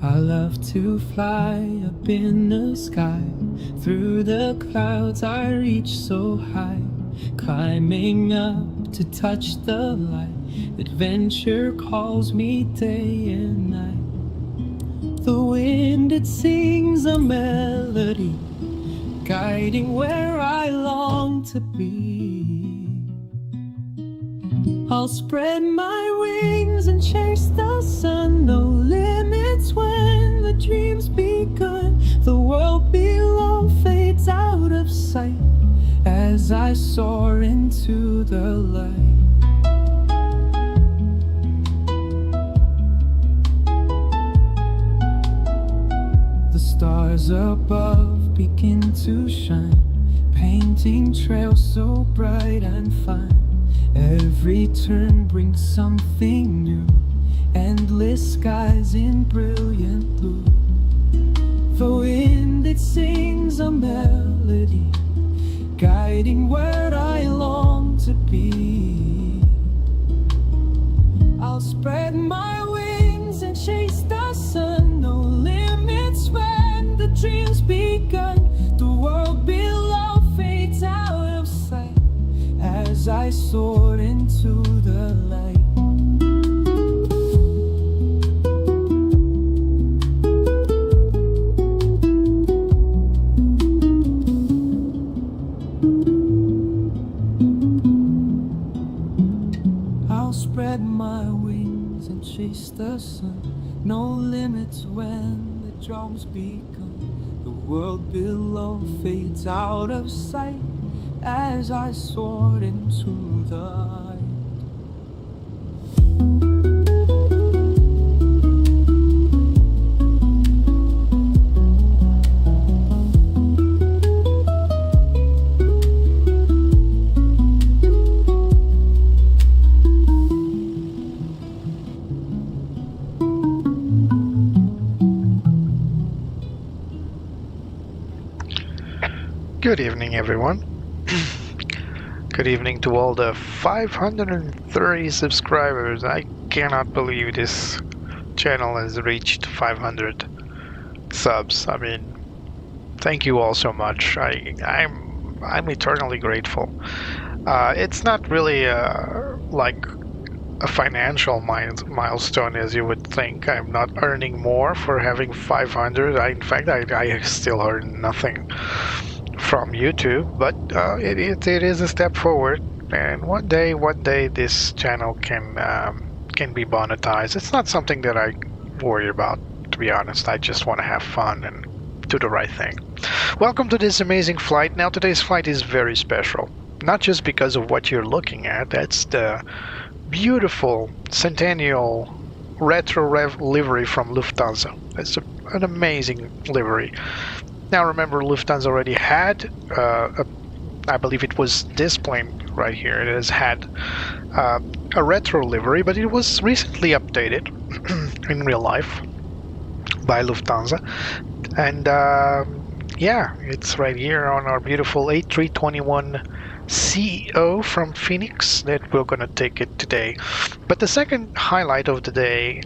I love to fly up in the sky. Through the clouds I reach so high, climbing up to touch the light. Adventure calls me day and night. The wind, it sings a melody, guiding where I long to be. I'll spread my wings and chase the sun. No limits when the dream's begun. The world below fades out of sight as I soar into the light. The stars above begin to shine, painting trails so bright and fine. Every turn brings something new, endless skies in brilliant blue. The wind, it sings a melody, guiding where I long to be. I'll spread my wings and chase the sun. No limits when the dream's begun. The world below fades out of sight as I soar into the light. I'll spread my wings and chase the sun. No limits when the drums begun. The world below fades out of sight as I soared into the light. Good evening, everyone. Good evening to all the 530 subscribers. I cannot believe this channel has reached 500 subs. I mean, thank you all so much. I'm eternally grateful. It's not really like a financial milestone as you would think. I'm not earning more for having 500. In fact, I still earn nothing from YouTube, but it is a step forward, and one day this channel can be monetized. It's not something that I worry about, to be honest. I just want to have fun and do the right thing. Welcome to this amazing flight. Now, today's flight is very special, not just because of what you're looking at. That's the beautiful Centennial retro livery from Lufthansa. It's an amazing livery. Now remember, Lufthansa already had, I believe it was this plane right here, it has had a retro livery, but it was recently updated in real life by Lufthansa. And yeah, it's right here on our beautiful A321 CEO from Fenix that we're going to take it today. But the second highlight of the day,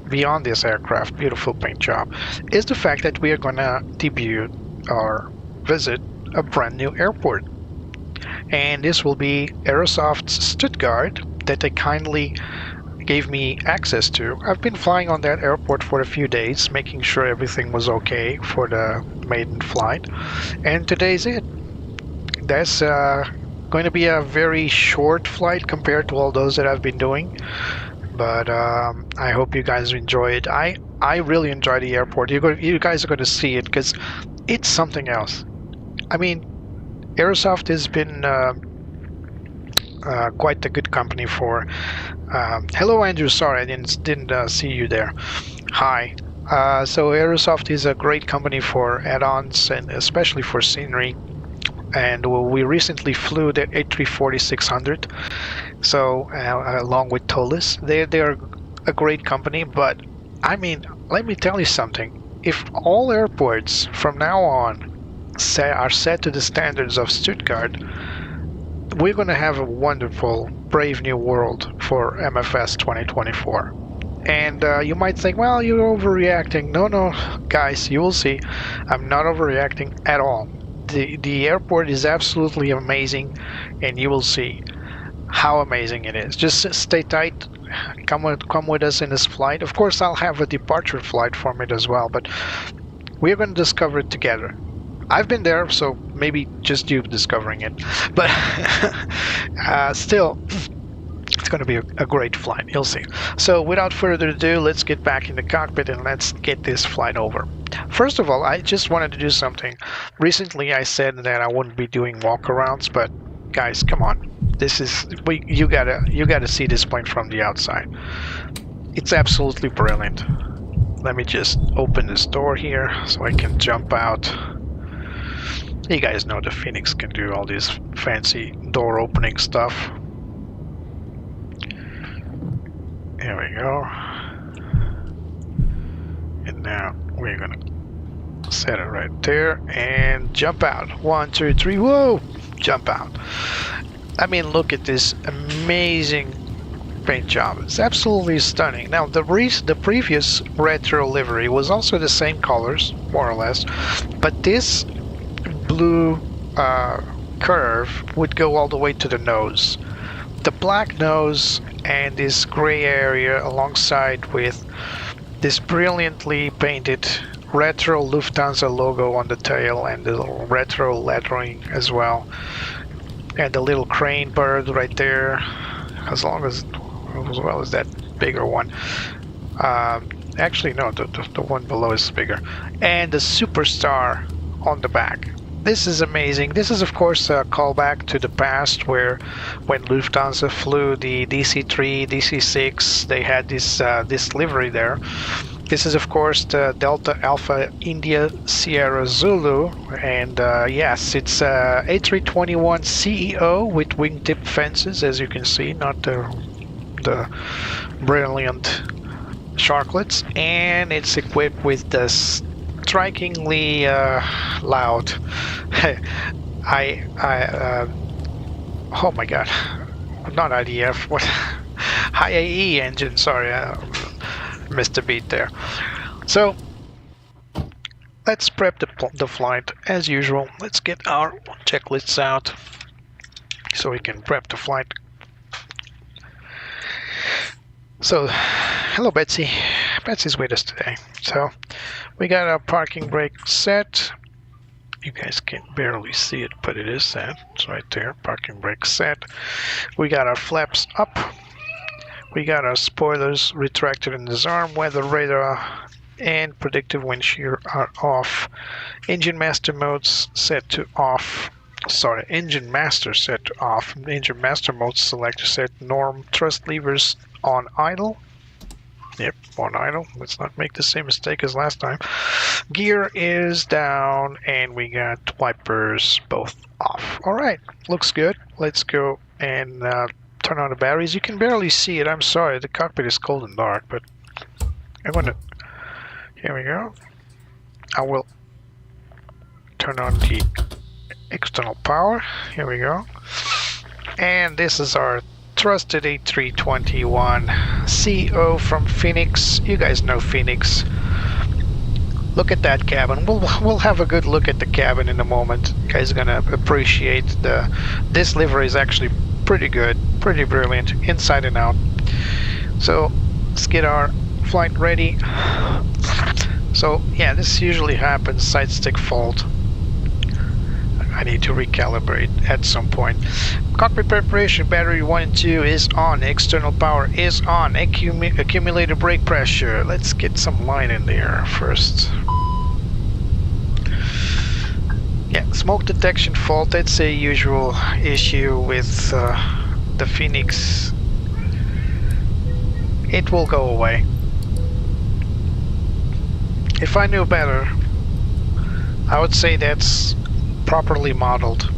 beyond this aircraft, beautiful paint job, is the fact that we are gonna debut or visit a brand new airport. And this will be Aerosoft's Stuttgart that they kindly gave me access to. I've been flying on that airport for a few days, making sure everything was okay for the maiden flight. And today's it. That's going to be a very short flight compared to all those that I've been doing. But I hope you guys enjoy it. I really enjoy the airport. You guys are going to see it because it's something else. I mean, Aerosoft has been quite a good company for. Hello, Andrew. Sorry, I didn't see you there. Hi. So Aerosoft is a great company for add-ons and especially for scenery. And we recently flew the A340-600. So along with Tolis, they are a great company. But I mean, let me tell you something. if all airports from now on are set to the standards of Stuttgart, we're going to have a wonderful, brave new world for MFS 2024. And you might think, well, you're overreacting. No, guys, you will see. I'm not overreacting at all. The airport is absolutely amazing, and you will see how amazing it is. Just stay tight. Come with us in this flight. Of course, I'll have a departure flight from it as well, but we're going to discover it together. I've been there, so maybe just you discovering it. But still, it's going to be a great flight. You'll see. So without further ado, let's get back in the cockpit and let's get this flight over. First of all, I just wanted to do something. Recently, I said that I wouldn't be doing walkarounds, but guys, come on. This is you gotta see this plane from the outside. It's absolutely brilliant. Let me just open this door here so I can jump out. You guys know the Fenix can do all this fancy door opening stuff. There we go. And now we're gonna set it right there and jump out. 1, 2, 3, whoa! Jump out. I mean, look at this amazing paint job. It's absolutely stunning. Now, the previous retro livery was also the same colors, more or less, but this blue curve would go all the way to the nose. The black nose and this gray area alongside with this brilliantly painted retro Lufthansa logo on the tail and the retro lettering as well. And the little crane bird right there, as well as that bigger one. Actually, no, the one below is bigger. And the superstar on the back. This is amazing. This is, of course, a callback to the past where when Lufthansa flew the DC-3, DC-6, they had this livery there. This is, of course, the Delta Alpha India Sierra Zulu, and yes, it's A321 CEO with wingtip fences, as you can see, not the brilliant sharklets, and it's equipped with the strikingly loud oh my god, not IDF, what IAE engine, sorry, missed a beat there. So let's prep the flight as usual. Let's get our checklists out so we can prep the flight. So hello Betsy. Betsy's with us today. So we got our parking brake set. You guys can barely see it, but it is set. It's right there, parking brake set. We got our flaps up. We got our spoilers retracted and disarmed, weather radar and predictive wind shear are off. Engine master modes set to off. Sorry, engine master set to off. Engine master mode selector set norm. Thrust levers on idle. Yep, on idle. Let's not make the same mistake as last time. Gear is down and we got wipers both off. Alright, looks good. Let's go and turn on the batteries. You can barely see it. I'm sorry, the cockpit is cold and dark, but I'm gonna. Here we go. I will turn on the external power. Here we go. And this is our trusted A321 CEO from Fenix. You guys know Fenix. Look at that cabin. We'll have a good look at the cabin in a moment. You guys are gonna appreciate this livery is actually pretty good, pretty brilliant, inside and out. So let's get our flight ready. So yeah, this usually happens, side stick fault. I need to recalibrate at some point. Cockpit preparation, battery 1 and 2 is on, external power is on, accumulator brake pressure. Let's get some line in there first. Yeah, smoke detection fault, that's a usual issue with the Fenix. It will go away. If I knew better, I would say that's properly modeled.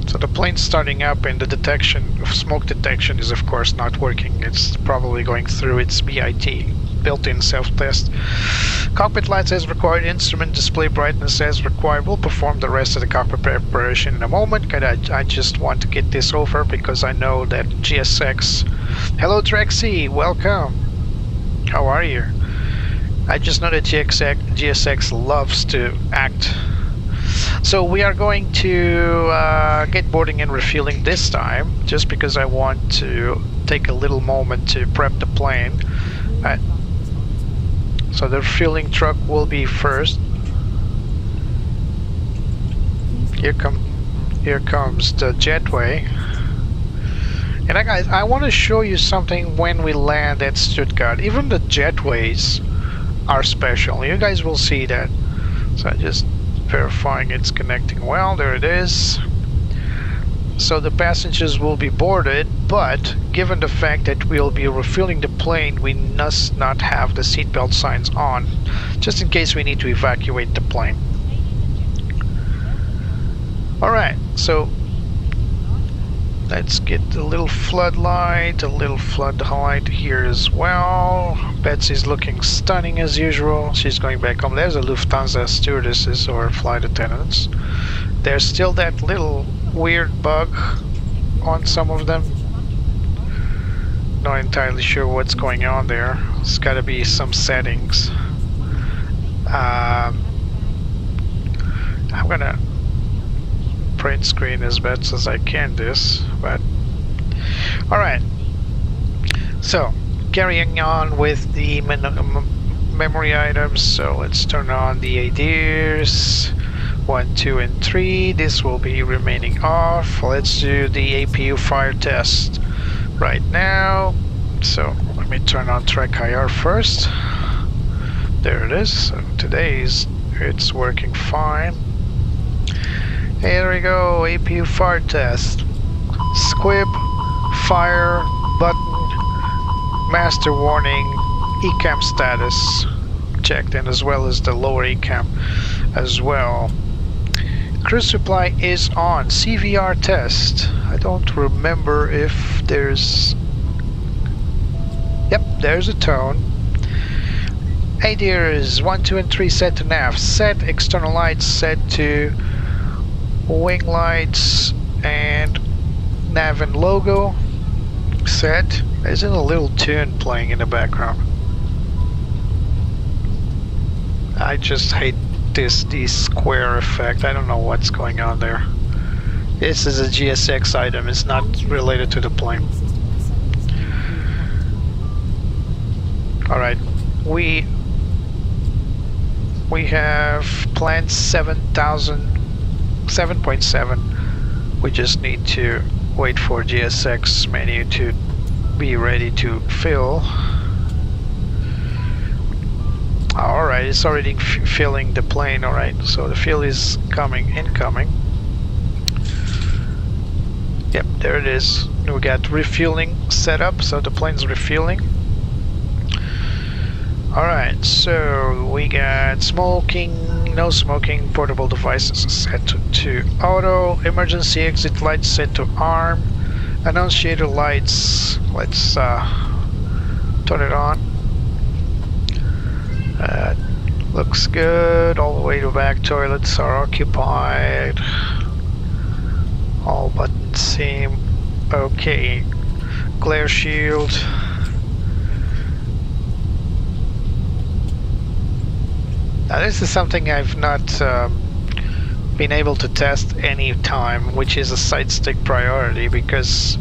So the plane's starting up and the detection of smoke detection is of course not working. It's probably going through its BIT, built-in self-test. Cockpit lights as required, instrument display brightness as required. We'll perform the rest of the cockpit preparation in a moment. I just want to get this over because I know that GSX... Hello Drexy, welcome! How are you? I just know that GSX loves to act. So we are going to get boarding and refueling this time, just because I want to take a little moment to prep the plane. So the refueling truck will be first. Here comes the jetway. And guys, I want to show you something when we land at Stuttgart. Even the jetways are special. You guys will see that. So just verifying it's connecting well. There it is. So the passengers will be boarded, but given the fact that we'll be refueling the plane, we must not have the seatbelt signs on, just in case we need to evacuate the plane. Alright, so let's get the little floodlight here as well. Betsy's looking stunning as usual. She's going back home. There's a Lufthansa stewardesses or flight attendants. There's still that little weird bug on some of them. Not entirely sure what's going on there. It's got to be some settings. I'm gonna print screen as best as I can this, but alright. So carrying on with the memory items, so let's turn on the ADIRs 1, 2 and 3. This will be remaining off. Let's do the APU fire test right now. So let me turn on track IR first. There it is. So it's working fine. Here we go, APU fire test. Squib, fire, button, master warning, ECAM status checked, and as well as the lower ECAM as well. Cruise supply is on. CVR test. I don't remember if there's... Yep, there's a tone. ADIRs 1, 2 and 3 set to nav. Set external lights set to wing lights and nav and logo set. There's a little tune playing in the background. I just hate the square effect. I don't know what's going on there. This is a GSX item. It's not related to the plane. Alright, we have planned 7.7. We just need to wait for GSX menu to be ready to fill. Alright, it's already filling the plane. Alright, so the fuel is incoming. Yep, there it is. We got refueling set up, so the plane's refueling. Alright, so we got smoking, no smoking, portable devices set to auto, emergency exit lights set to arm, annunciator lights, let's turn it on. Looks good. All the way to back toilets are occupied. All buttons seem okay. Glare shield. Now this is something I've not been able to test any time, which is a side stick priority, because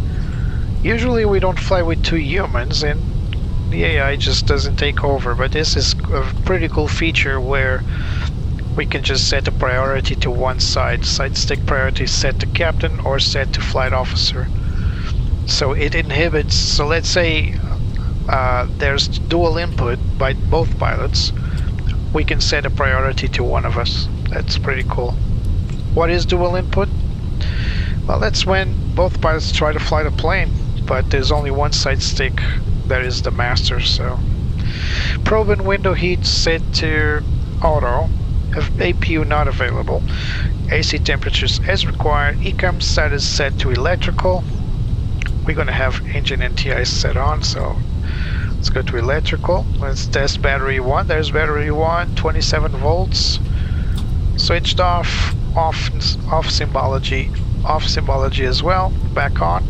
usually we don't fly with two humans and the AI just doesn't take over, but this is a pretty cool feature where we can just set a priority to one side. Side stick priority set to captain or set to flight officer. So it inhibits, so let's say there's dual input by both pilots, we can set a priority to one of us. That's pretty cool. What is dual input? Well, that's when both pilots try to fly the plane, but there's only one side stick that is the master. So probe and window heat set to auto, APU not available. AC temperatures as required. ECAM status set to electrical. We're gonna have engine NTI set on, so let's go to electrical. Let's test battery 1. There's battery 1, 27 volts. Switched off, off symbology as well. Back on.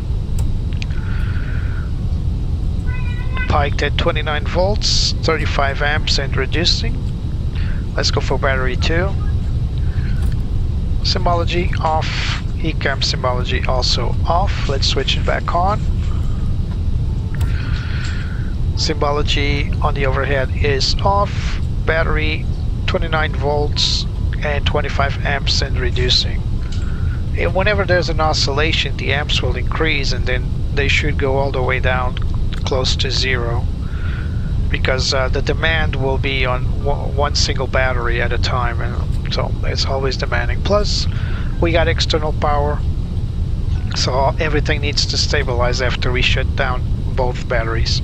Piked at 29 volts, 35 amps and reducing. Let's go for battery 2. Symbology off, ECAM symbology also off. Let's switch it back on. Symbology on the overhead is off. Battery 29 volts and 25 amps and reducing. And whenever there's an oscillation, the amps will increase and then they should go all the way down close to 0, because the demand will be on one single battery at a time, and so it's always demanding. Plus we got external power, so everything needs to stabilize after we shut down both batteries.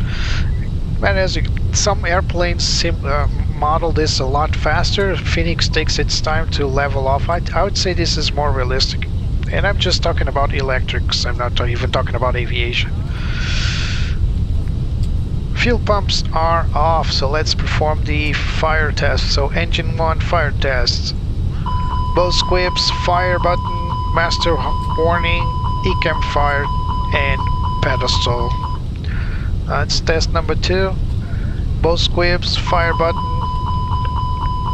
And as some airplanes model this a lot faster, Fenix takes its time to level off. I would say this is more realistic, and I'm just talking about electrics. I'm not even talking about aviation. Fuel pumps are off, so let's perform the fire test. So engine 1 fire test. Both squibs, fire button, master warning, ECAM fire, and pedestal. It's test number 2. Both squibs, fire button,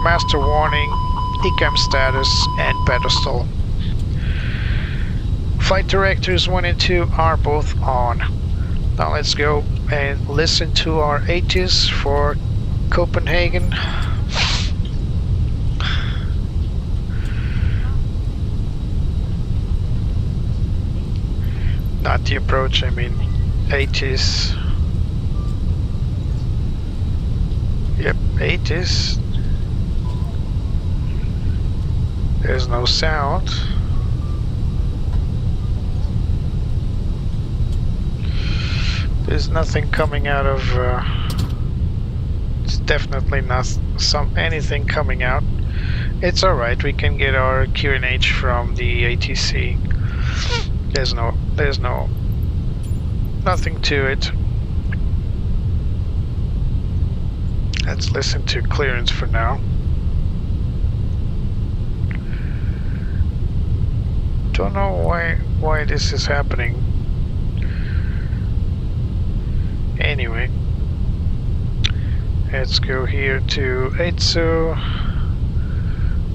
master warning, ECAM status, and pedestal. Flight directors 1 and 2 are both on. Now let's go and listen to our ATIS for Copenhagen. Not the approach, I mean ATIS. Yep, ATIS. There's no sound. There's nothing coming out of. It's definitely not anything coming out. It's all right. We can get our QNH from the ATC. There's nothing to it. Let's listen to clearance for now. Don't know why this is happening. Anyway, let's go here to ATSU,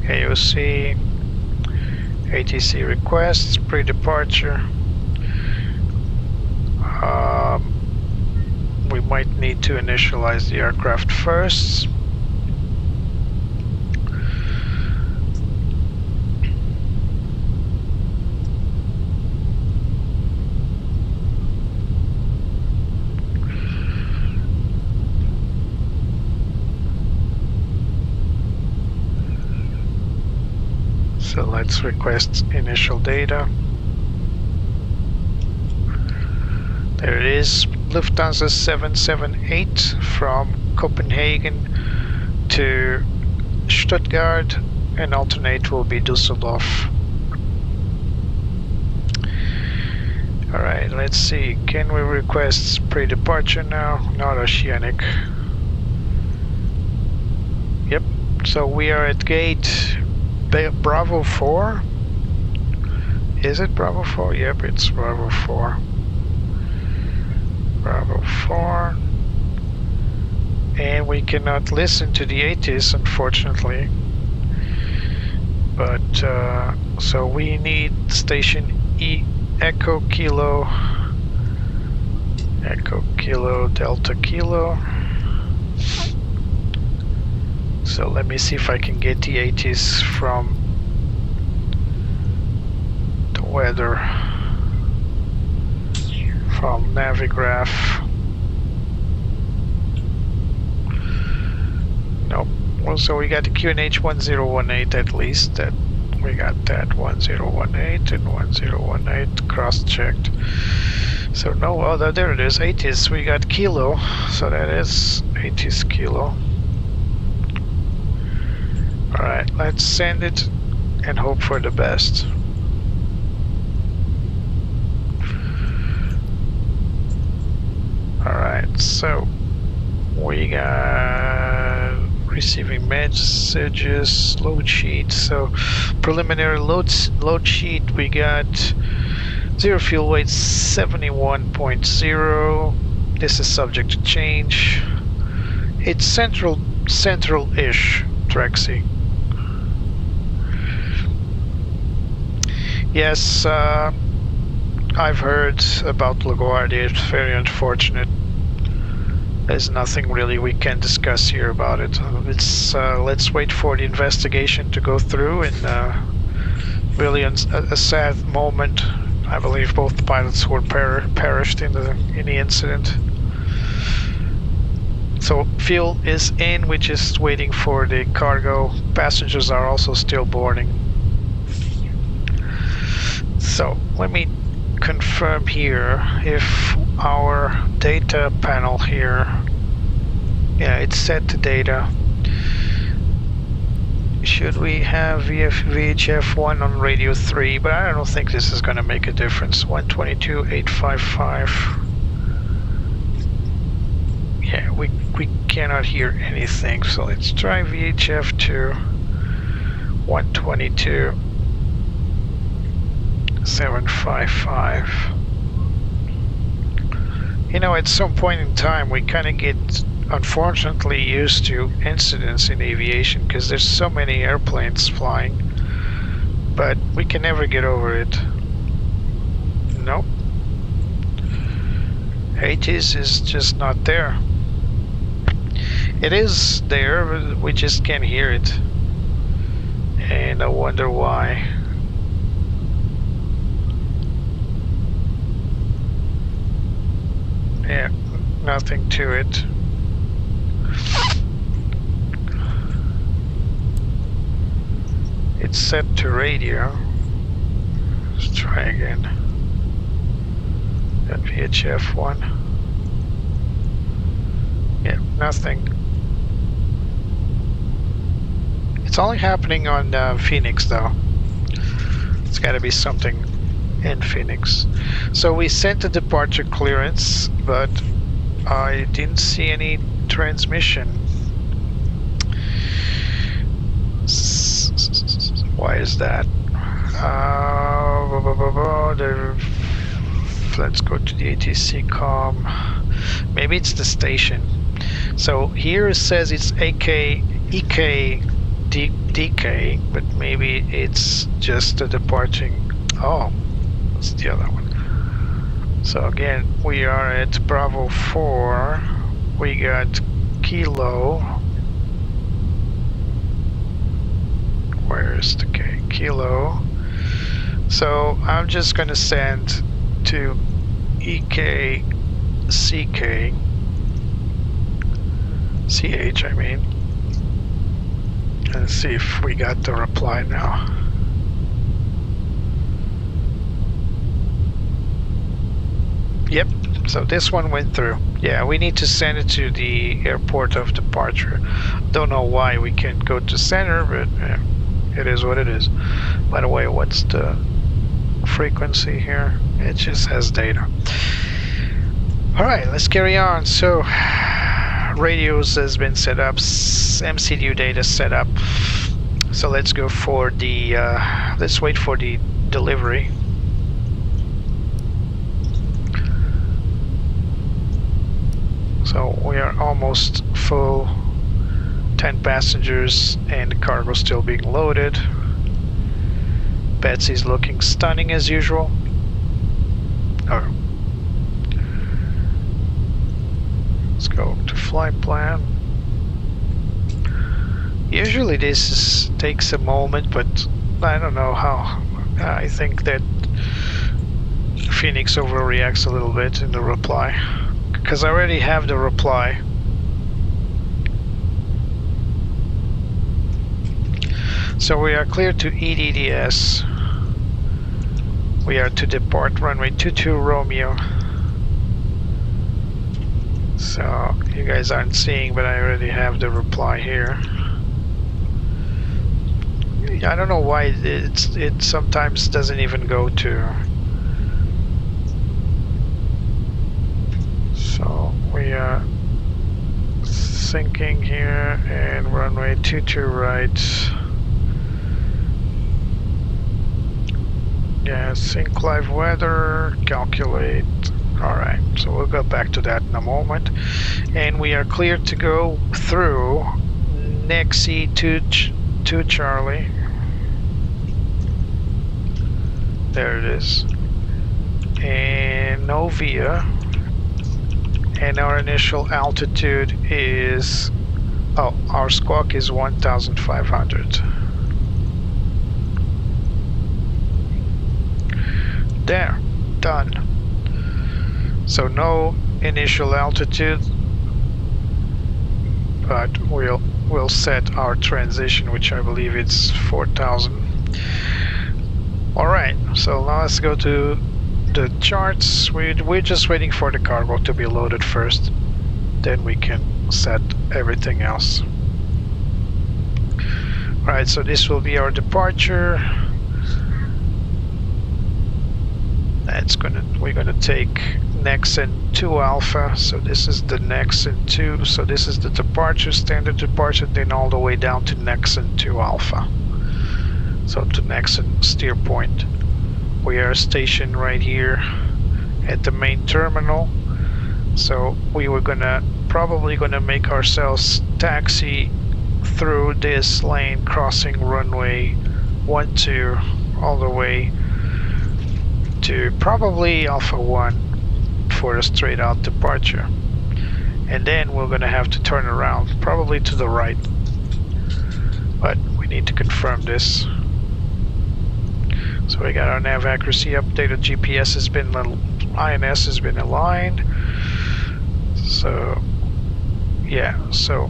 AOC, ATC requests, pre-departure. We might need to initialize the aircraft first. So let's request initial data. There it is, Lufthansa 778 from Copenhagen to Stuttgart, and alternate will be Düsseldorf. Alright, let's see, can we request pre-departure now? Not oceanic. Yep, so we are at gate Bravo 4. Is it Bravo 4? Yep, it's Bravo 4. Bravo 4. And we cannot listen to the ATIS, unfortunately. But, so we need station E Echo Kilo Delta Kilo. So let me see if I can get the ATIS from the weather, from Navigraph. Nope. Well, so we got the QNH 1018 at least. That we got that 1018 and 1018 cross-checked. So no other. There it is. ATIS. We got Kilo. So that is ATIS Kilo. Alright, let's send it and hope for the best. Alright, so we got receiving messages, load sheet. So preliminary load sheet, we got 0 fuel weight 71.0. This is subject to change. It's central-ish, Trexie. Yes, I've heard about LaGuardia. It's very unfortunate. There's nothing really we can discuss here about it. Let's wait for the investigation to go through, and really a sad moment. I believe both pilots were perished in the incident. So fuel is in. We're just waiting for the cargo. Passengers are also still boarding. So let me confirm here if our data panel here, yeah, it's set to data. Should we have VHF1 on radio 3, but I don't think this is going to make a difference. 122.855. Yeah, we cannot hear anything, so let's try VHF2. 122.755. You know, at some point in time we kind of get, unfortunately, used to incidents in aviation because there's so many airplanes flying, but we can never get over it. Nope. ATC is just not there. It is there, but we just can't hear it, and I wonder why. Yeah, nothing to it. It's set to radio. Let's try again. That VHF1. Yeah, nothing. It's only happening on Phoenix though. It's gotta be something in Phoenix. So we sent a departure clearance, but I didn't see any transmission. Why is that? Let's go to the ATC com. Maybe it's the station. So here it says it's EK DK, but maybe it's just a departing. Oh, that's the other one. So again, we are at Bravo 4. We got Kilo. Where's the K? Kilo. So I'm just gonna send to EK CK CH, I mean, and see if we got the reply now. Yep, so this one went through. Yeah, we need to send it to the airport of departure. Don't know why we can't go to center, but it is what it is. By the way, what's the frequency here? It just has data. Alright, let's carry on. So radios has been set up, MCDU data set up. So let's go for the let's wait for the delivery. So we are almost full, 10 passengers, and the cargo still being loaded. Betsy's looking stunning as usual. Oh. Let's go to flight plan. Usually this takes a moment, but I don't know how. I think that Phoenix overreacts a little bit in the reply, because I already have the reply. So we are clear to EDDS. We are to depart runway 22 Romeo. So you guys aren't seeing, but I already have the reply here. I don't know why it sometimes doesn't even go to. So we are sinking here and runway 22 right. Yeah, sync live weather, calculate. Alright, so we'll go back to that in a moment. And we are cleared to go through Nexi to Charlie. There it is. And Novia. And our initial altitude is... oh, our squawk is 1,500. There, done. So no initial altitude, but we'll set our transition, which I believe it's 4,000. All right, so now let's go to the charts. We're just waiting for the cargo to be loaded first, then we can set everything else. All right, so this will be our departure. We're gonna take Nexen 2 Alpha, so this is the Nexen 2, so this is the departure, standard departure, then all the way down to Nexen 2 Alpha. So to Nexen steer point. We are stationed right here at the main terminal, so we were probably gonna make ourselves taxi through this lane, crossing runway 12 all the way to probably Alpha 1 for a straight out departure, and then we're gonna have to turn around probably to the right, but we need to confirm this. So we got our nav accuracy updated, GPS has been, INS has been aligned, so yeah, so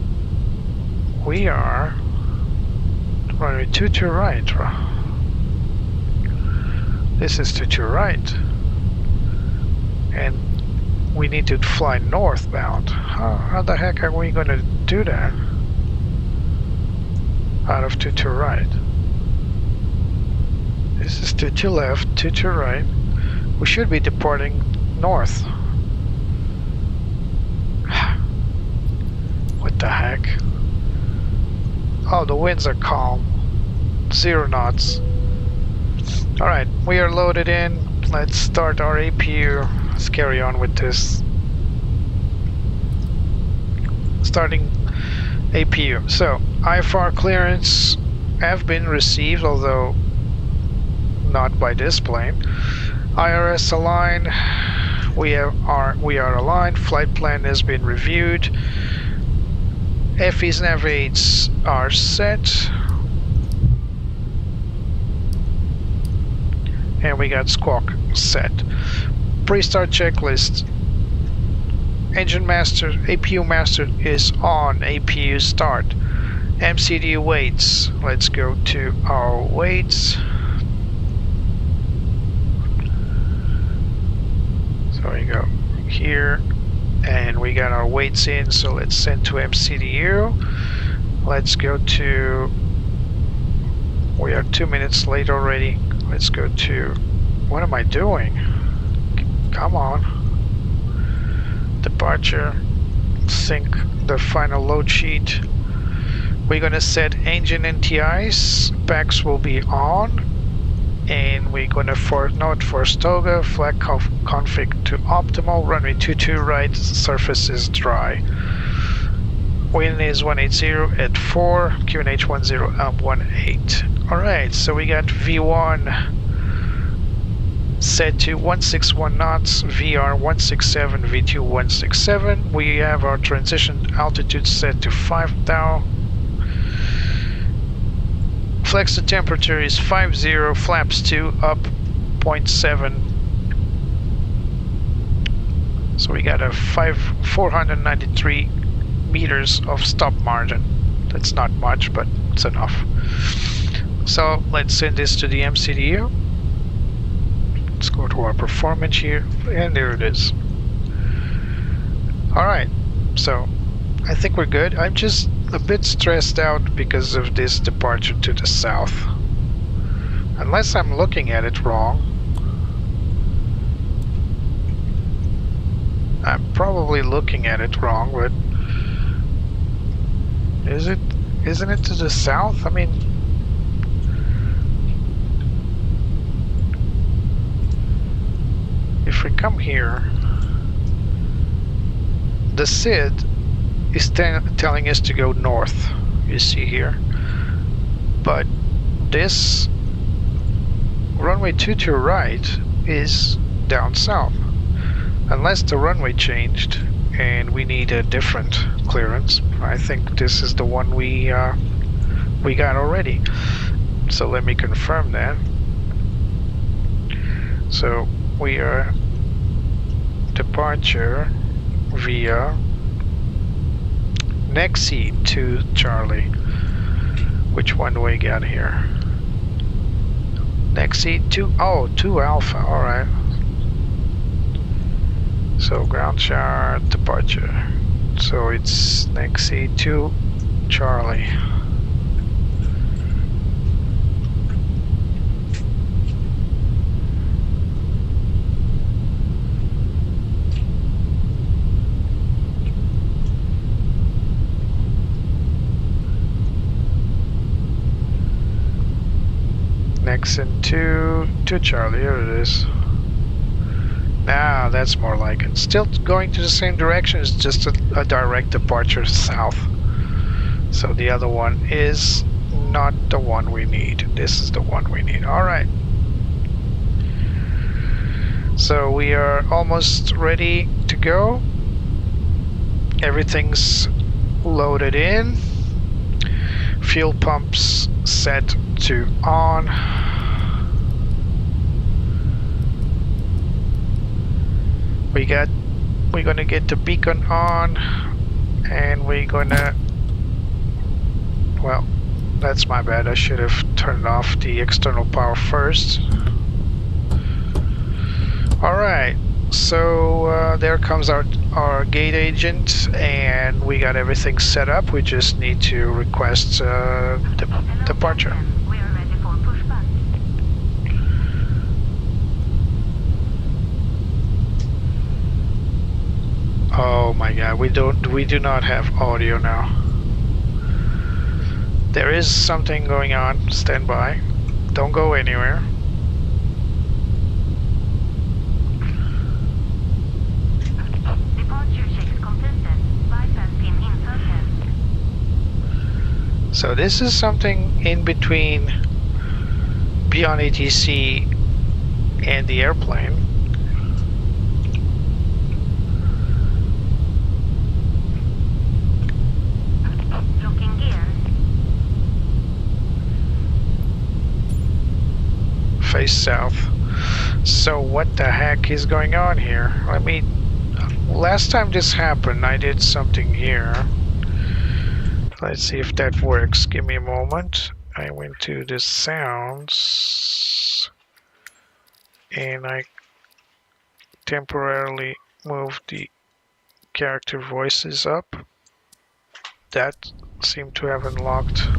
we are runway 22 right. This is to your right, and we need to fly northbound. How the heck are we going to do that? Out of to right. This is to left, to right. We should be departing north. What the heck? Oh, the winds are calm. 0 knots. Alright, we are loaded in. Let's start our APU. Let's carry on with this. Starting APU. So, IFR clearance have been received, although not by this plane. IRS aligned. We are aligned. Flight plan has been reviewed. FE's nav aids are set. And we got squawk set. Pre-start checklist. Engine master, APU master is on. APU start. MCD weights. Let's go to our weights. So we go here, and we got our weights in. So let's send to MCDU. Let's go to. We are 2 minutes late already. Let's go to, what am I doing? Come on. Departure, sync the final load sheet. We're gonna set engine NTIs, packs will be on, and we're gonna note for Stoga, flag config to optimal, runway 22 right, surface is dry. Wind is 180 at 4, QNH 10 up 18. Alright, so we got V1 set to 161 knots, VR 167, V2 167. We have our transition altitude set to 5,000. Flex the temperature is 50, flaps 2 up 0.7. So we got a 493 meters of stop margin. That's not much, but it's enough. So let's send this to the MCDU. Let's go to our performance here, and there it is. Alright, so I think we're good. I'm just a bit stressed out because of this departure to the south. Unless I'm looking at it wrong. I'm probably looking at it wrong, but isn't it to the south? I mean, if we come here, the SID is telling us to go north, you see here, but this runway 22 right is down south. Unless the runway changed and we need a different clearance. I think this is the one we got already. So let me confirm that. So we are departure via Nexi to Charlie. Which one do we got here? Nexi to Alpha. All right. So ground chart departure. So it's Nexi to Charlie. Nexi to Charlie. Here it is. Now that's more like it. Still going to the same direction, it's just a direct departure south. So the other one is not the one we need. This is the one we need. Alright. So we are almost ready to go. Everything's loaded in. Fuel pumps set to on. We're gonna get the beacon on, and we're gonna, well, that's my bad. I should have turned off the external power first. Alright, so there comes our gate agent, and we got everything set up. We just need to request departure. Oh my god, we do not have audio now. There is something going on. Stand by. Don't go anywhere. Departure checks completed. Bypass pin inserted. So this is something in between beyond ATC and the airplane. Face south. So what the heck is going on here? I mean, last time this happened, I did something here. Let's see if that works. Give me a moment. I went to the sounds and I temporarily moved the character voices up. That seemed to have unlocked.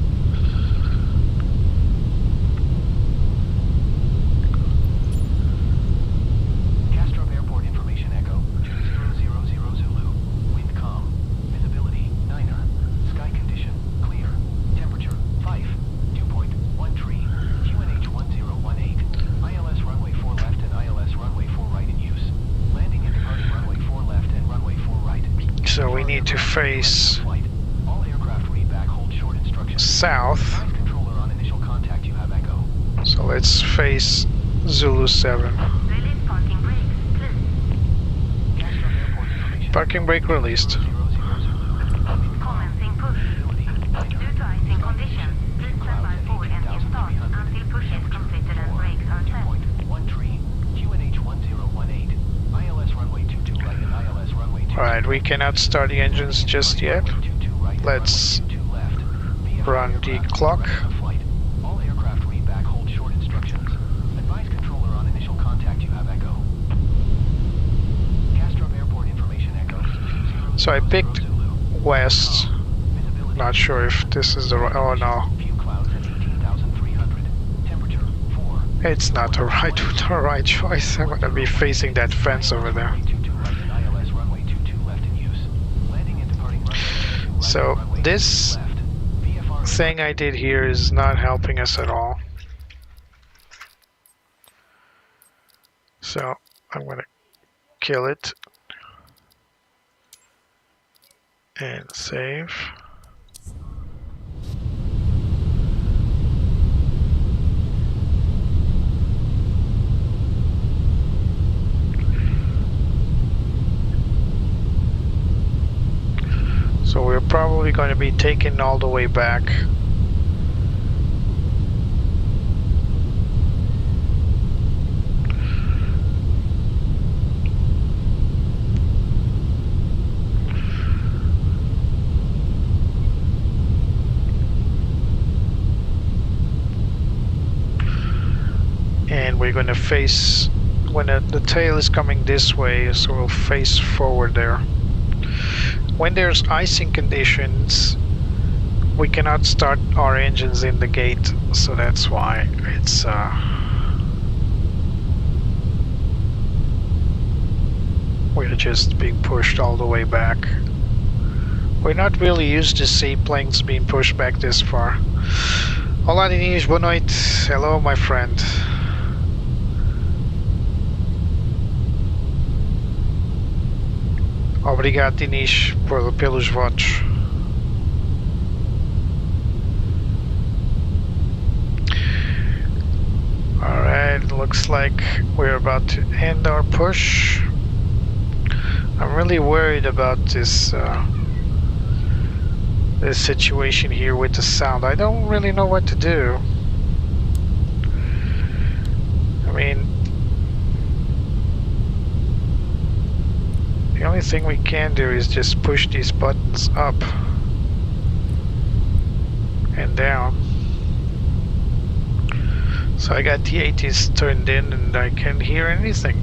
So we need to face south. So let's face Zulu 7. Parking brake released. Alright, we cannot start the engines just yet. Let's run the clock. So I picked west. Not sure if this is the right. Oh no. It's not the right choice. I'm gonna be facing that fence over there. So this thing I did here is not helping us at all. So I'm gonna kill it and save. So we're probably going to be taken all the way back. And we're going to face, when the tail is coming this way, so we'll face forward there. When there's icing conditions, we cannot start our engines in the gate, so that's why it's we're just being pushed all the way back. We're not really used to seaplanes being pushed back this far. Olá Diniz, boa noite. Hello my friend. Obrigado, Diniz, pelos votos. Alright, looks like we're about to end our push. I'm really worried about this this situation here with the sound. I don't really know what to do. I mean, the only thing we can do is just push these buttons up and down. So I got the ATs turned in and I can't hear anything.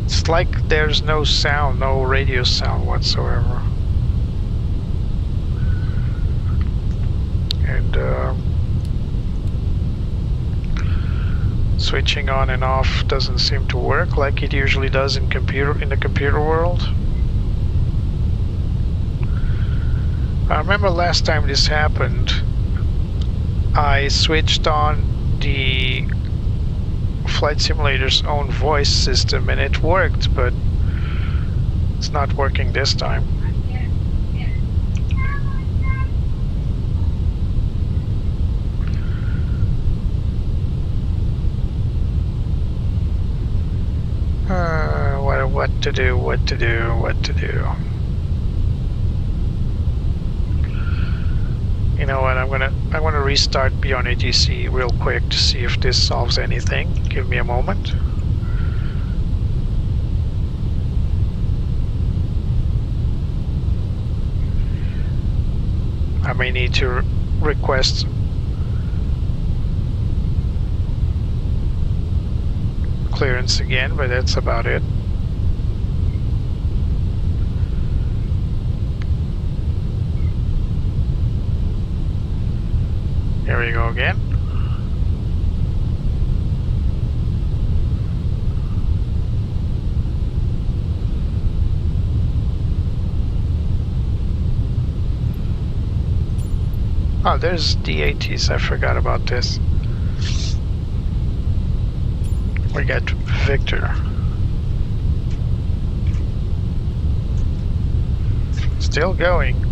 It's like there's no sound, no radio sound whatsoever. And switching on and off doesn't seem to work like it usually does in the computer world. I remember last time this happened, I switched on the Flight Simulator's own voice system and it worked, but it's not working this time. What to do, what to do, what to do. You know what, I'm gonna restart Beyond ATC real quick to see if this solves anything. Give me a moment. I may need to request clearance again, but that's about it. Here we go again. Oh, there's the ATs. I forgot about this. We got Victor. Still going.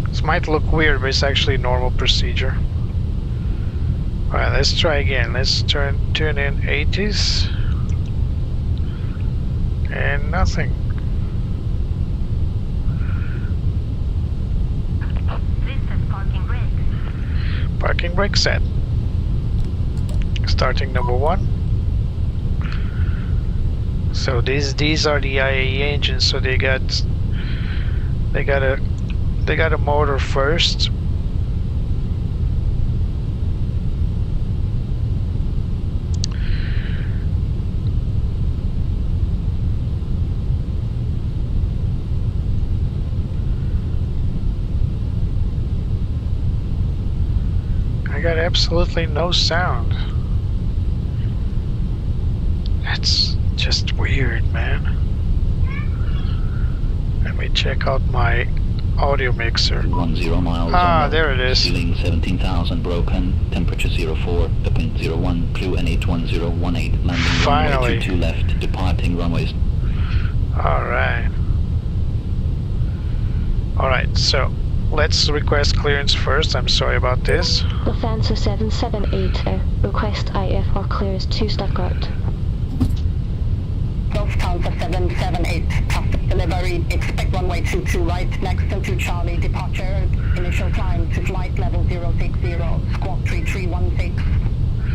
This might look weird, but it's actually normal procedure. Alright, let's try again. Let's tune in 80s. And nothing. Parking brake. Parking brake set. Starting number 1. So these are the IAE engines. So they got a motor first. I got absolutely no sound. That's just weird, man. Let me check out my audio mixer. 10 miles. Ah, there it is. Ceiling 17,000 broken. Temperature 04. The wind 01. Crew N81018. Landing Finally. runway 22 left. Departing runways. Alright. Alright, so let's request clearance first. I'm sorry about this. Lufthansa 778, request IFR clearance to Stuttgart. Lufthansa 778, task delivery, expect runway 22 right, next into Charlie, departure, initial climb to flight level 060, squawk 3316.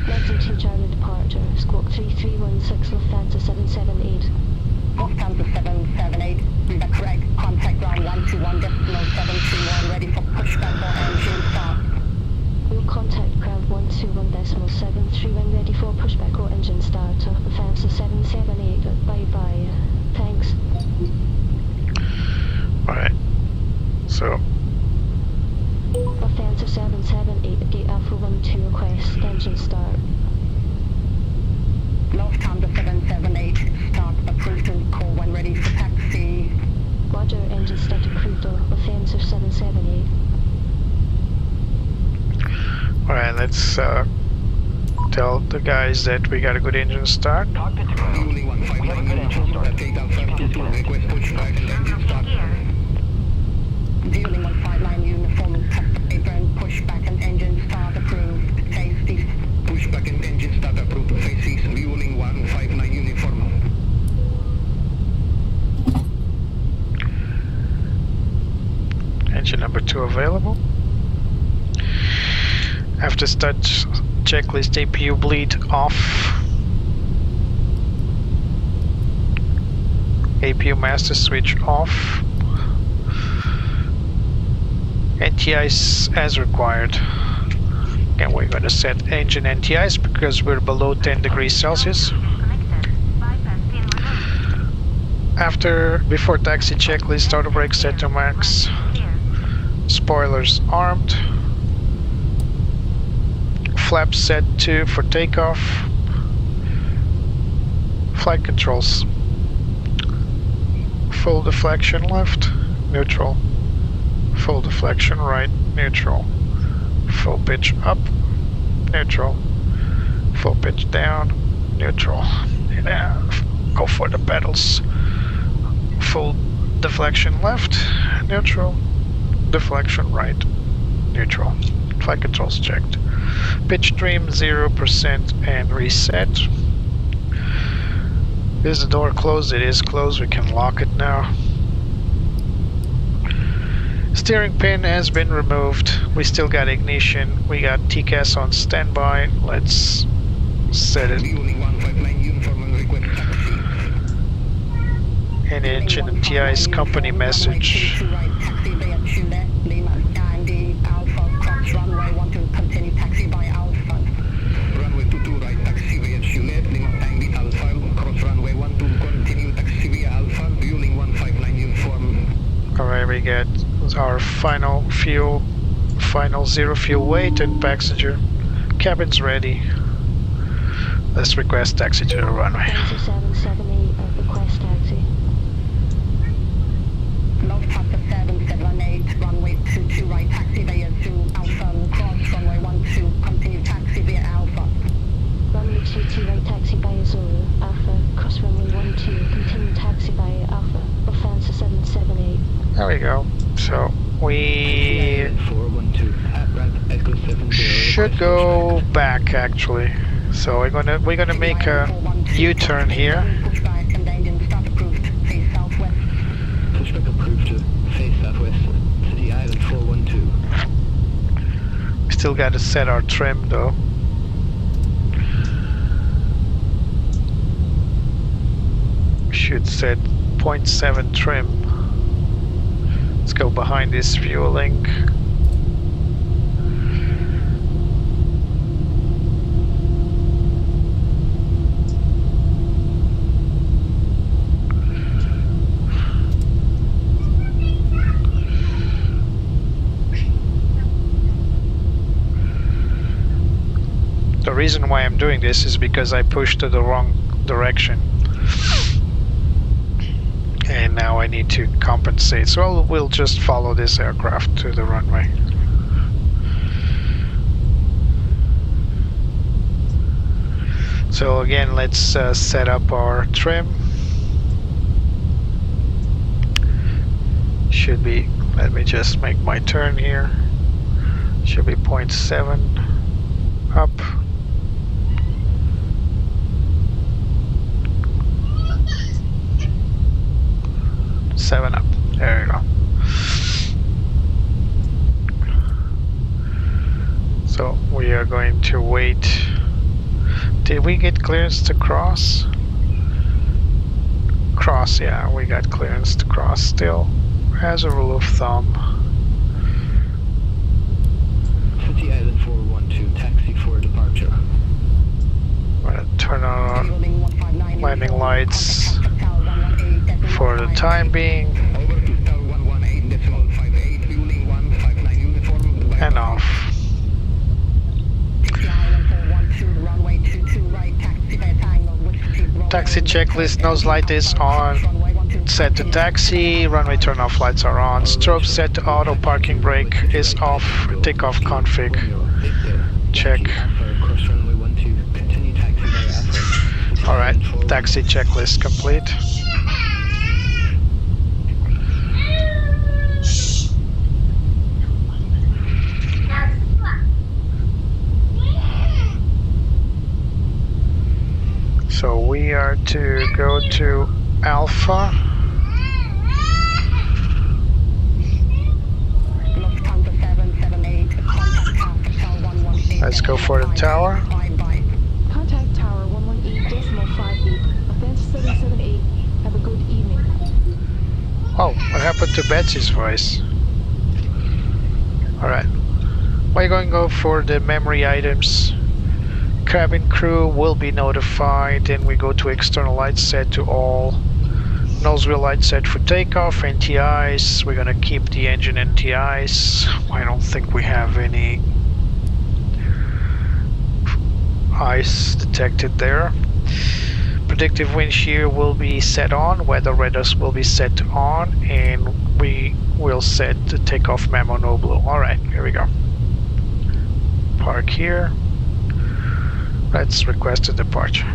Next into Charlie departure, squawk 3316, Lufthansa 778. Lufthansa 778, read that correct, contact ground 121, 721, ready for pushback or engine start. We'll contact ground 121.731, ready for pushback or engine start. Lufthansa 778, bye-bye. Thanks. Alright. So Lufthansa 778, gate Alpha 12, request engine start. Lufthansa 778, start approved to call when ready for taxi. Roger, engine start approved. Lufthansa 778. alright, let's tell the guys that we got a good engine start. Cockpit to ground. We have a good engine start. Keep disconnect. Dealing 159 uniform, apron, pushback and engine start approved. Safety. Pushback and engine start approved. Faces fueling 159 uniform. Engine number 2 available. After start checklist, APU bleed off. APU master switch off. NTIs as required. And we're going to set engine NTIs because we're below 10 degrees Celsius. Before taxi checklist, auto brake set to max. Spoilers armed. Flaps set to for takeoff. Flight controls. Full deflection left, neutral. Full deflection right, neutral. Full pitch up, neutral. Full pitch down, neutral. And go for the pedals. Full deflection left, neutral. Deflection right, neutral. Flight controls checked. Pitch stream 0% and reset. Is the door closed? It is closed. We can lock it now. Steering pin has been removed. We still got ignition. We got TCAS on standby. Let's set it. And engine and TI's company message. Runway 12, continue taxi by Alpha. Runway 22 right, taxi via Juliet, Lima Tango Alpha. Cross runway 12, continue taxi via Alpha. Fueling 159 uniform. Alright, we get our final zero fuel weight and passenger. Cabin's ready. Let's request taxi to the runway. Lufthansa 778, request taxi. Lufthansa 778, runway 22 right, taxi via Zoo Alpha. Cross runway 12, continue taxi via Alpha. Runway 22 right, taxi by Zulu, Alpha. Cross runway 12, continue taxi by Alpha. Lufthansa 778. There we go. So we 412 at ramp Echo 70. should go back actually. So we're gonna make a U-turn here. Pushback and engine start approved. Face southwest. Pushback approved to face southwest. City Island 412. We still got to set our trim though. should set 0.7 trim. Let's go behind this fueling. The reason why I'm doing this is because I pushed to the wrong direction. And now I need to compensate. So we'll just follow this aircraft to the runway. So again, let's set up our trim. Should be, let me just make my turn here. Should be 0.7 up. Seven up. There you go. So we are going to wait. Did we get clearance to cross? Cross, yeah, we got clearance to cross still. As a rule of thumb. City Island 412, taxi for departure. I'm gonna turn on our landing lights for the time being. Over to Star 118.58, fueling 159 uniform. And off. Taxi checklist, nose light is on. Set to taxi, runway turn off lights are on. Strobe set to auto, parking brake is off. Takeoff config. Check. Alright, taxi checklist complete. So we are to go to Alpha. Let's go for the tower. Contact Tower 118.58. Offense 778. Have a good evening. Oh, what happened to Betsy's voice? Alright. We're going to go for the memory items. Cabin crew will be notified. Then we go to external lights set to all. Nose wheel light set for takeoff. NTIs. We're gonna keep the engine NTIs. I don't think we have any ice detected there. Predictive wind shear will be set on. Weather radars will be set on. And we will set the takeoff memo no blue. Alright, here we go. Park here. Let's request a departure.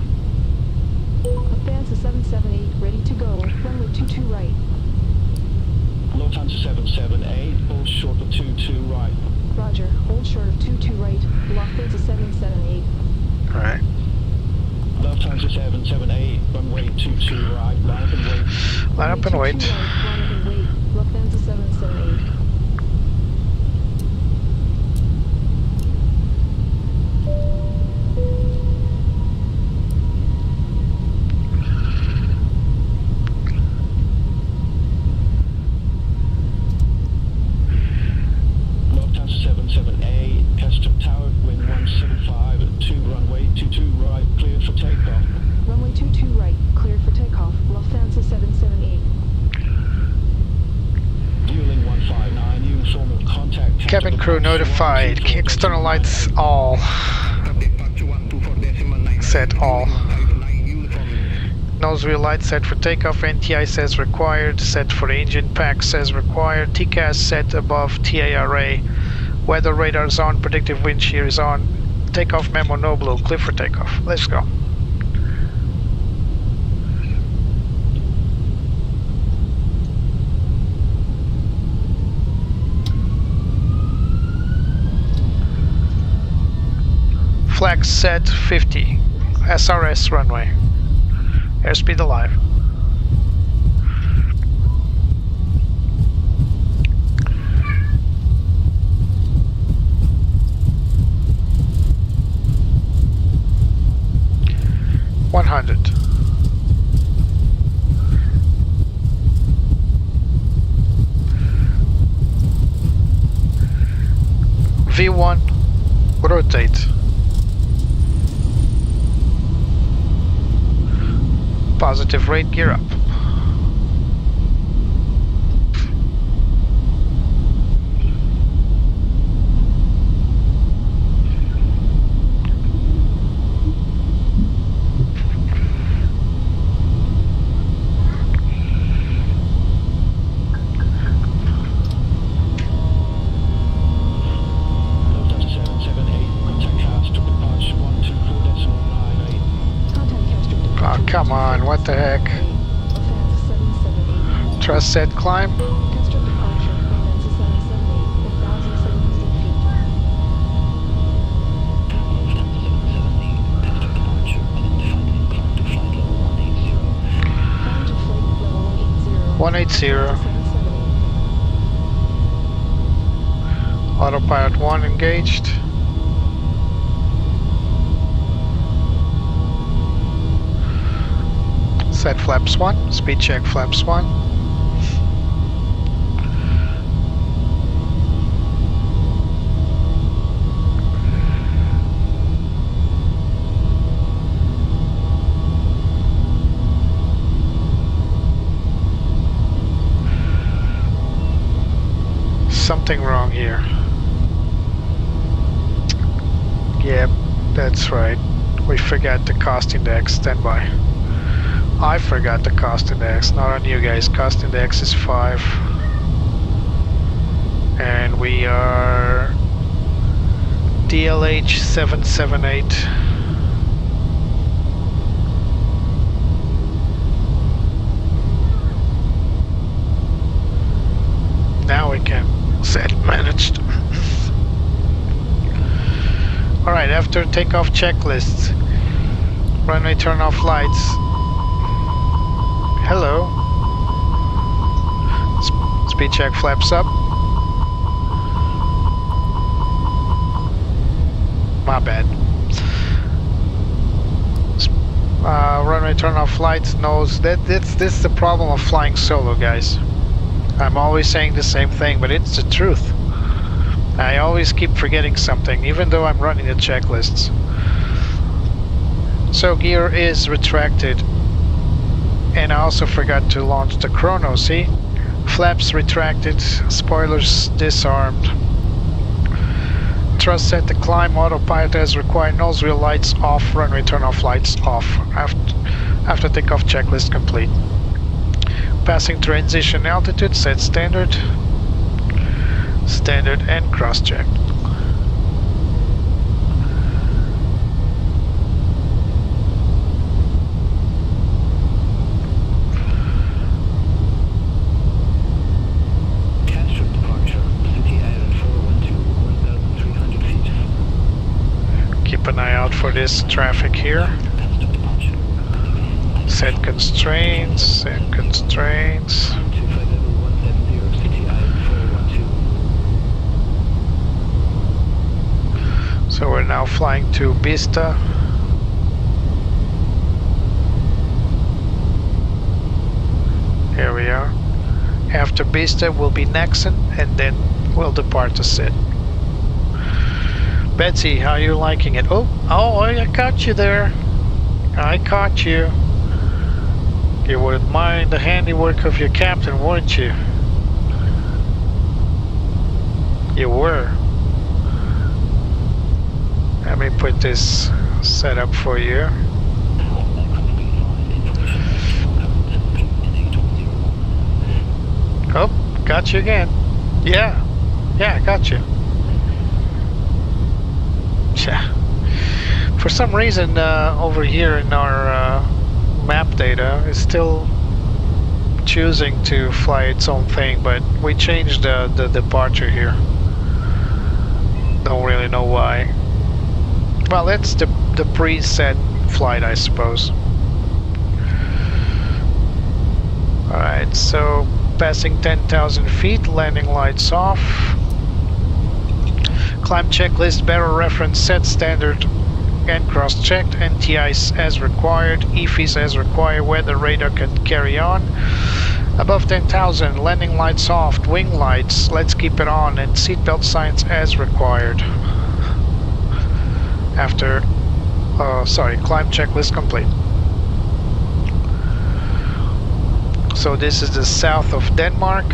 Advance 778, ready to go. Runway 22 right. Lufthansa 778, hold short of 22 right. Roger, hold short of 22 right. Lufthansa 778. Alright. Lufthansa 778, runway 22 right, line up and wait. Line up and wait. Right, line up and wait. Lufthansa 778. Lufthansa 778, custom tower, wind 175 at 2, runway 22 right, clear for takeoff. Runway 22 right, cleared for takeoff. Lufthansa 778. Fueling 159, uniform of contact. Cabin crew notified. External lights all. Set all. Nose wheel light set for takeoff. NTI says required. Set for the engine pack says required. TCAS set above TARA. Weather radars on. Predictive wind shear is on. Takeoff memo no blue. Clear for takeoff. Let's go. Flag set 50. SRS runway. Airspeed alive. V1, rotate. Positive rate, gear up. Delta 778, contact Castro departure 124.98. Contact Castro departure. Oh, come on, what the heck? Offense 778. Trust set climb. Castro departure. Offense 778. 1,700 feet. Lufthansa 770, Castro departure, identified climb to flight level 180. Climb to flight level 180. 180. 778. Autopilot 1 engaged. Set flaps 1. Speed check flaps 1. Something wrong here. Yep, that's right. We forgot the cost index. Stand by. I forgot the cost index. Not on you guys. Cost index is 5. And we are DLH 778. Now we can set managed. Alright, after takeoff checklist, runway turn off lights. Hello. Speed check flaps up. My bad. Runway turn off lights knows that this is the problem of flying solo, guys. I'm always saying the same thing, but it's the truth. I always keep forgetting something, even though I'm running the checklists. So gear is retracted. And I also forgot to launch the chrono, see? Flaps retracted, spoilers disarmed. Thrust set to climb, autopilot as required, nose wheel lights off, runway turn off lights off. After takeoff checklist complete. Passing transition altitude, set standard. Standard and cross-check. Castro departure, City Island 412, 1,300 feet. Keep an eye out for this traffic here. Castro departure. Set constraints, set constraints. Climb to flight level 170, City Island 412. So we're now flying to Bista. Here we are. After Bista will be Nexon, and then we'll depart to Sid. Betsy, how you liking it? Oh, I caught you there. I caught you. You wouldn't mind the handiwork of your captain, wouldn't you? You were. Let me put this setup for you. Oh, got you again. Yeah, I got you. For some reason, over here in our map data, it's still choosing to fly its own thing, but we changed the departure here. Don't really know why. Well, it's the preset flight, I suppose. Alright, so passing 10,000 feet, landing lights off. Climb checklist, barrel reference set standard and cross-checked. NTIs as required, EFIs as required, weather radar can carry on. Above 10,000, landing lights soft, wing lights, let's keep it on, and seatbelt signs as required. After, climb checklist complete. So this is the south of Denmark.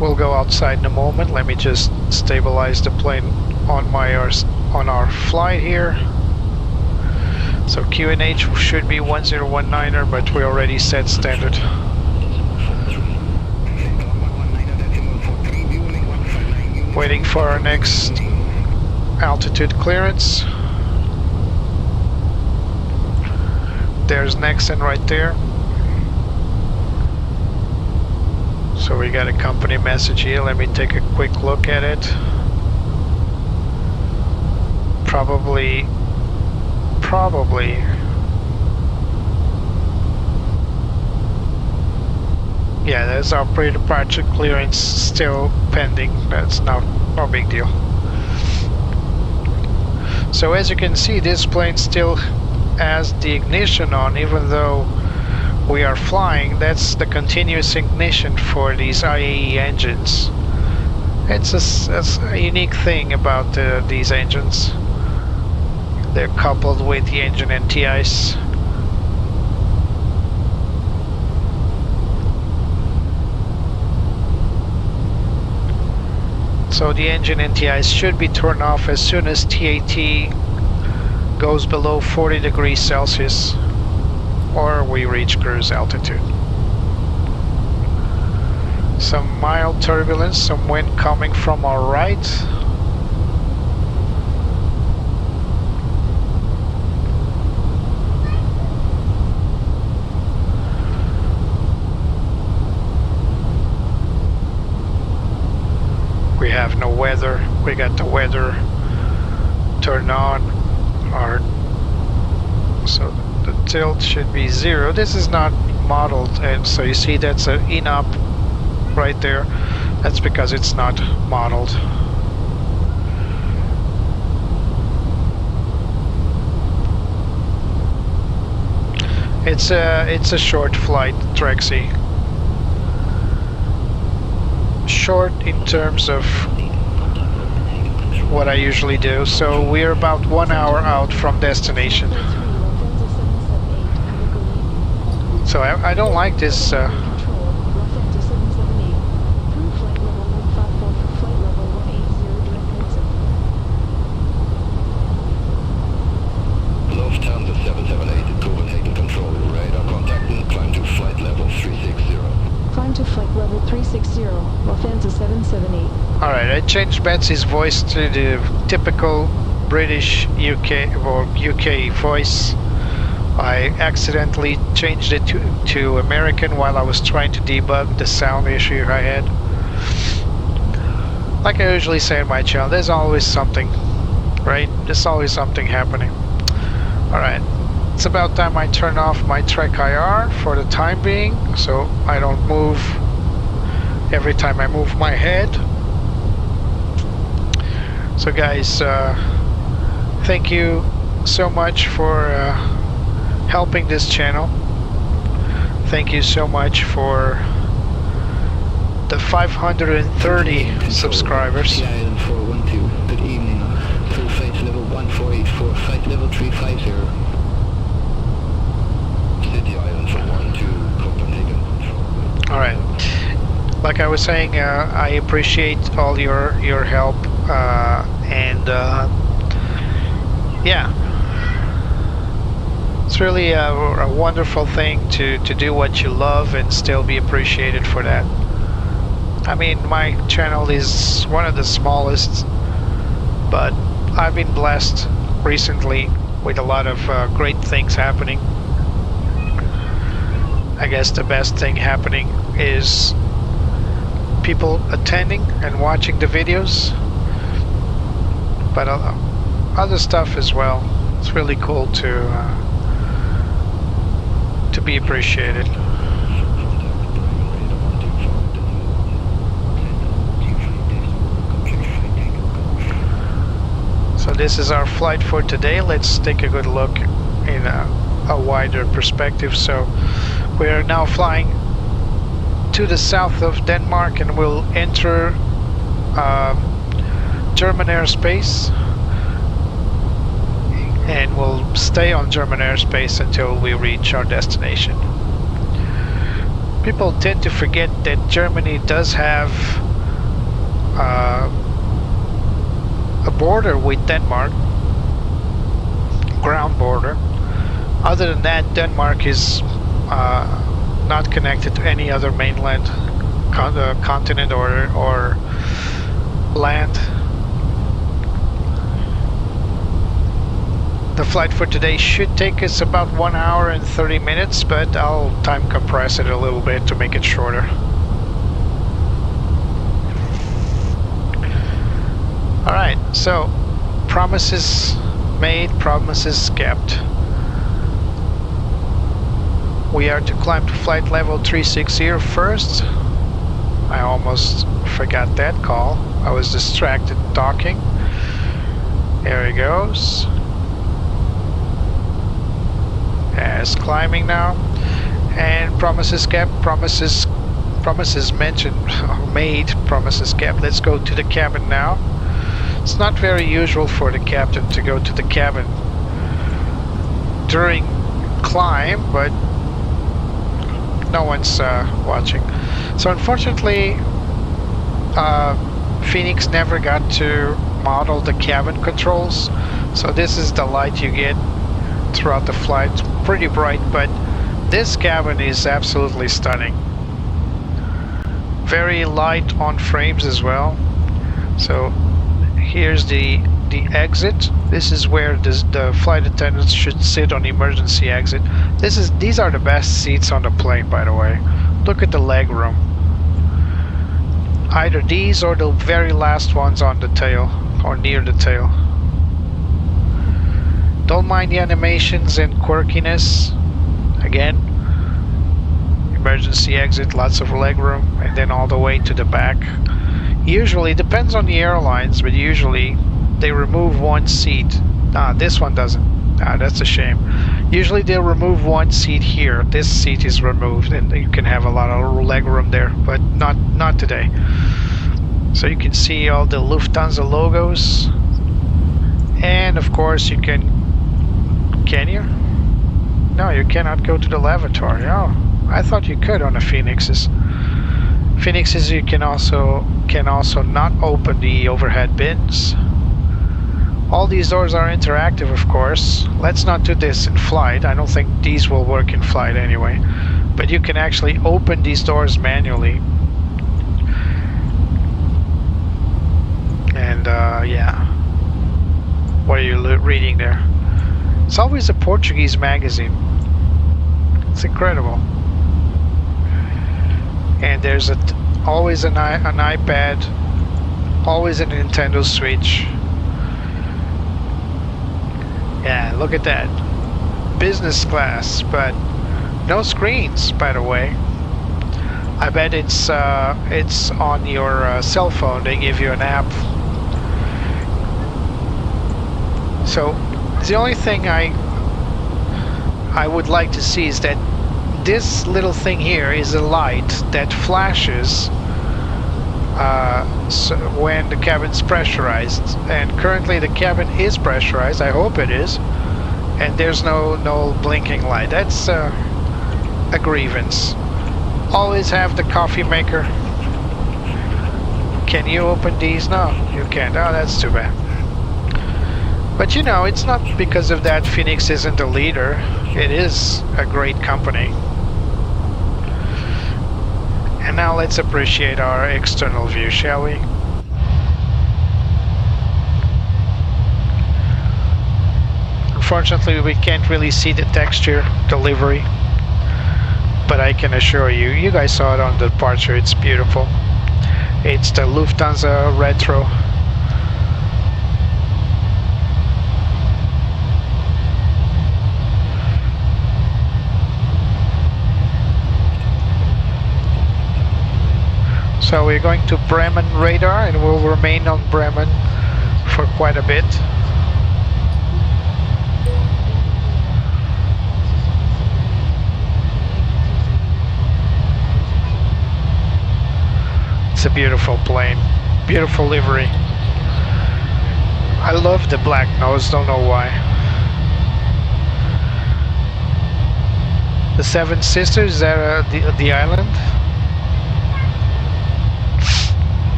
We'll go outside in a moment. Let me just stabilize the plane on our flight here. So QNH should be 1019er, but we already set standard. Waiting for our next altitude clearance. There's Nexon right there. So we got a company message here. Let me take a quick look at it. Probably. Yeah, there's our pre-departure clearance still pending. That's no big deal. So as you can see, this plane still has the ignition on, even though we are flying. That's the continuous ignition for these IAE engines. It's a unique thing about these engines. They're coupled with the engine NTIs. So the engine NTIs should be turned off as soon as TAT goes below 40 degrees Celsius or we reach cruise altitude. Some mild turbulence, some wind coming from our right. We have no weather. We got the weather turned on. So the tilt should be 0. This is not modeled, and so you see that's an in-up right there. That's because it's not modeled. It's a short flight, Trexie. Short in terms of what I usually do. So we're about 1 hour out from destination. So I don't like this. Lufthansa 778, Copenhagen Control, radar contacting, climb to flight level 360. Climb to flight level 360, Lufthansa 778. Alright, I changed Betsy's voice to the typical British UK voice. I accidentally changed it to American while I was trying to debug the sound issue I had. Like I usually say in my channel, there's always something, right? There's always something happening. Alright, it's about time I turn off my Trek IR for the time being, so I don't move every time I move my head. So guys, thank you so much for helping this channel. Thank you so much for the 530 subscribers. Island 412, good evening. Full flight level 1484, flight level 350. City Island 412, Copenhagen Control. Alright, like I was saying, I appreciate all your help, and yeah, it's really a wonderful thing to do what you love and still be appreciated for that. I mean, my channel is one of the smallest, but I've been blessed recently with a lot of great things happening. I guess the best thing happening is people attending and watching the videos, but other stuff as well. It's really cool to be appreciated. So this is our flight for today. Let's take a good look in a wider perspective. So We're now flying to the south of Denmark and we'll enter German airspace, and we'll stay on German airspace until we reach our destination. People tend to forget that Germany does have a border with Denmark, ground border. Other than that, Denmark is not connected to any other mainland continent or land. The flight for today should take us about 1 hour and 30 minutes, but I'll time compress it a little bit to make it shorter. Alright, so promises made, promises kept. We are to climb to flight level 360 first. I almost forgot that call. I was distracted talking. There he goes. Yes, climbing now. And promises kept, promises mentioned, made, promises kept. Let's go to the cabin now. It's not very usual for the captain to go to the cabin during climb, but no one's watching. So unfortunately, Fenix never got to model the cabin controls. So this is the light you get throughout the flight. It's pretty bright, but this cabin is absolutely stunning. Very light on frames as well. So here's the exit. This is where the flight attendants should sit on the emergency exit. These are the best seats on the plane, by the way. Look at the leg room. Either these or the very last ones on the tail or near the tail. Don't mind the animations and quirkiness. Again, emergency exit, lots of leg room, and then all the way to the back. Usually, depends on the airlines, but usually they remove one seat. This one doesn't. That's a shame. Usually they'll remove one seat here. This seat is removed and you can have a lot of leg room there, but not today. So you can see all the Lufthansa logos. And of course you can you? No, you cannot go to the lavatory. Oh, I thought you could on the Fenixes. Fenixes you can also not open the overhead bins. All these doors are interactive, of course. Let's not do this in flight. I don't think these will work in flight anyway. But you can actually open these doors manually. And yeah. What are you reading there? It's always a Portuguese magazine. It's incredible. And there's always an iPad, always a Nintendo Switch. Yeah, look at that. Business class, but no screens, by the way. I bet it's on your cell phone. They give you an app. So the only thing I would like to see is that this little thing here is a light that flashes so when the cabin's pressurized, and currently the cabin is pressurized. I hope it is, and there's no blinking light. That's a grievance. Always have the coffee maker. Can you open these? No, you can't. Oh, that's too bad. But you know, it's not because of that Fenix isn't a leader. It is a great company. And now let's appreciate our external view, shall we? Unfortunately, we can't really see the texture, the livery. But I can assure you, you guys saw it on the departure, it's beautiful. It's the Lufthansa Retro. So we're going to Bremen radar and we'll remain on Bremen for quite a bit. It's a beautiful plane, beautiful livery. I love the black nose, don't know why. The Seven Sisters, is that the island?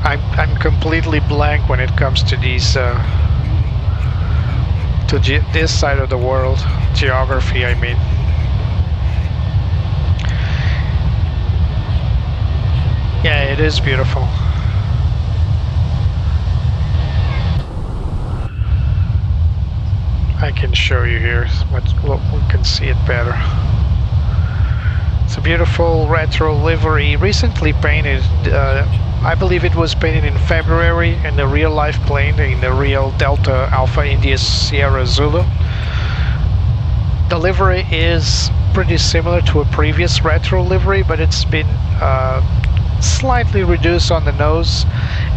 I'm completely blank when it comes to these this side of the world, geography I mean. Yeah, it is beautiful. I can show you here, but we can see it better. It's a beautiful retro livery, recently painted. I believe it was painted in February in the real life plane, in the real Delta Alpha India Sierra Zulu. The livery is pretty similar to a previous retro livery, but it's been slightly reduced on the nose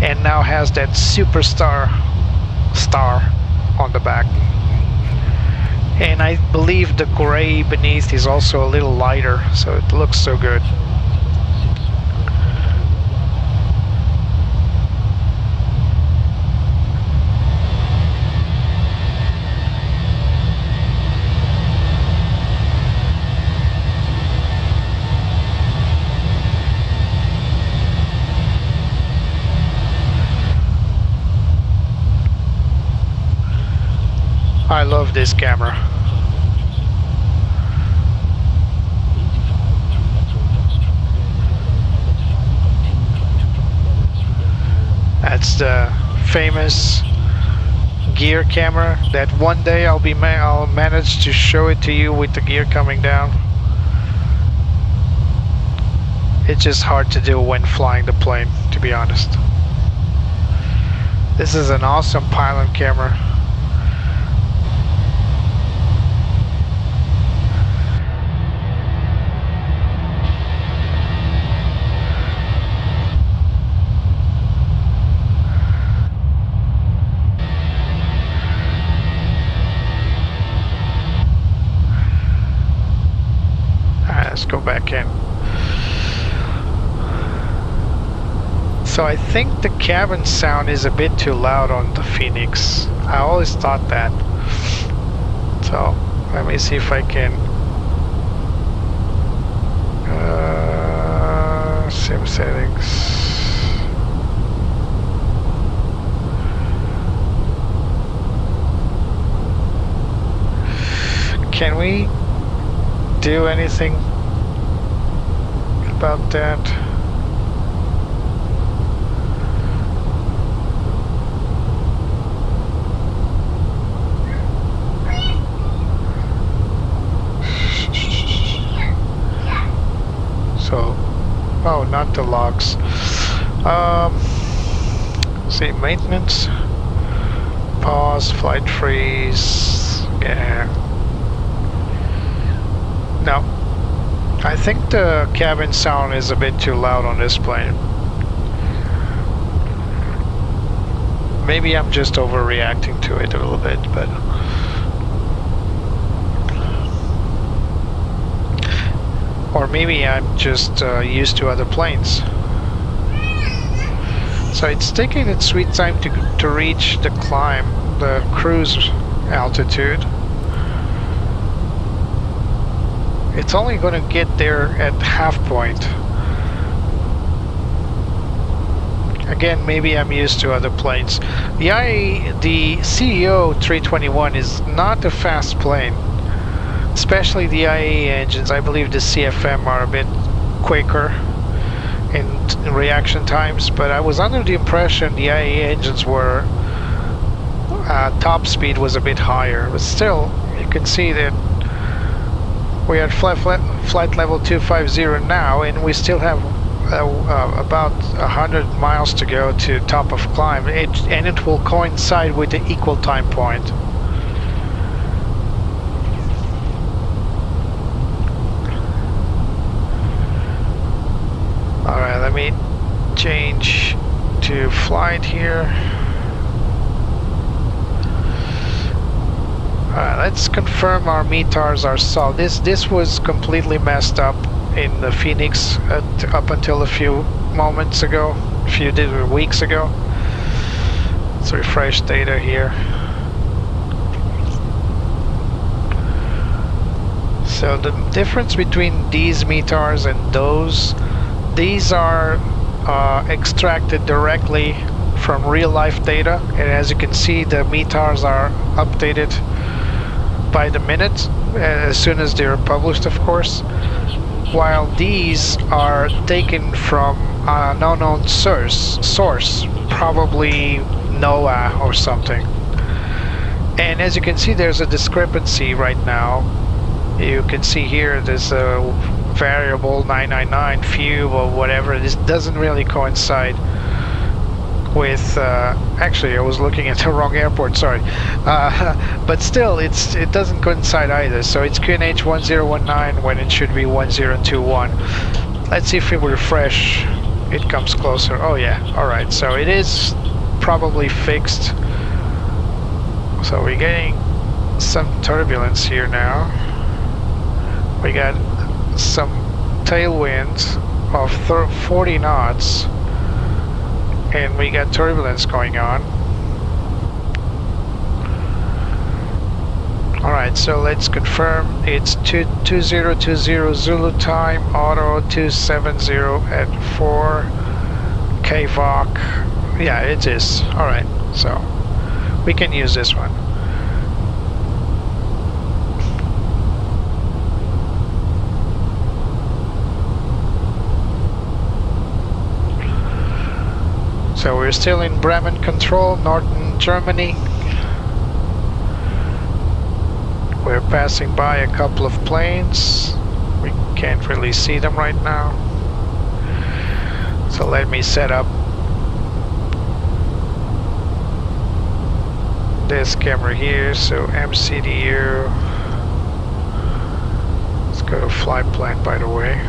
and now has that superstar star on the back. And I believe the gray beneath is also a little lighter, so it looks so good. I love this camera. That's the famous gear camera that one day I'll manage to show it to you with the gear coming down. It's just hard to do when flying the plane, to be honest. This is an awesome pilot camera. Let's go back in. So I think the cabin sound is a bit too loud on the Fenix. I always thought that. So let me see if I can sim settings. Can we do anything about that? So, oh, not the logs. See, maintenance, pause, flight freeze. Yeah. No. I think the cabin sound is a bit too loud on this plane. Maybe I'm just overreacting to it a little bit, but or maybe I'm just used to other planes. So it's taking its sweet time to reach the climb, the cruise altitude. It's only going to get there at half point. Again, maybe I'm used to other planes. The CEO 321 is not a fast plane, especially the IAE engines. I believe the CFM are a bit quicker in reaction times, but I was under the impression the IAE engines were top speed was a bit higher. But still, you can see that we are at flight level 250 now, and we still have about 100 miles to go to top of climb, and it will coincide with the equal time point. Alright, let me change to flight here. Let's confirm our METARs are solid. This was completely messed up in the Fenix up until a few moments ago, a few weeks ago. Let's refresh data here. So the difference between these METARs and those, these are extracted directly from real-life data, and as you can see, the METARs are updated by the minute as soon as they're published, of course, while these are taken from an unknown source, probably NOAA or something. And as you can see, there's a discrepancy right now. You can see here there's a variable 999 few or whatever. This doesn't really coincide with actually I was looking at the wrong airport, sorry, but still it doesn't coincide either. So it's QNH 1019 when it should be 1021. Let's see if we refresh, it comes closer. Oh yeah, alright, so it is probably fixed. So we're getting some turbulence here now. We got some tailwinds of 40 knots, and we got turbulence going on. Alright, so let's confirm it's 2020 Zulu time, auto 270 at 4 kVOC. Yeah, it is. Alright, so we can use this one. So we're still in Bremen control, northern Germany. We're passing by a couple of planes. We can't really see them right now. So let me set up this camera here. So MCDU. Let's go to flight plan, by the way.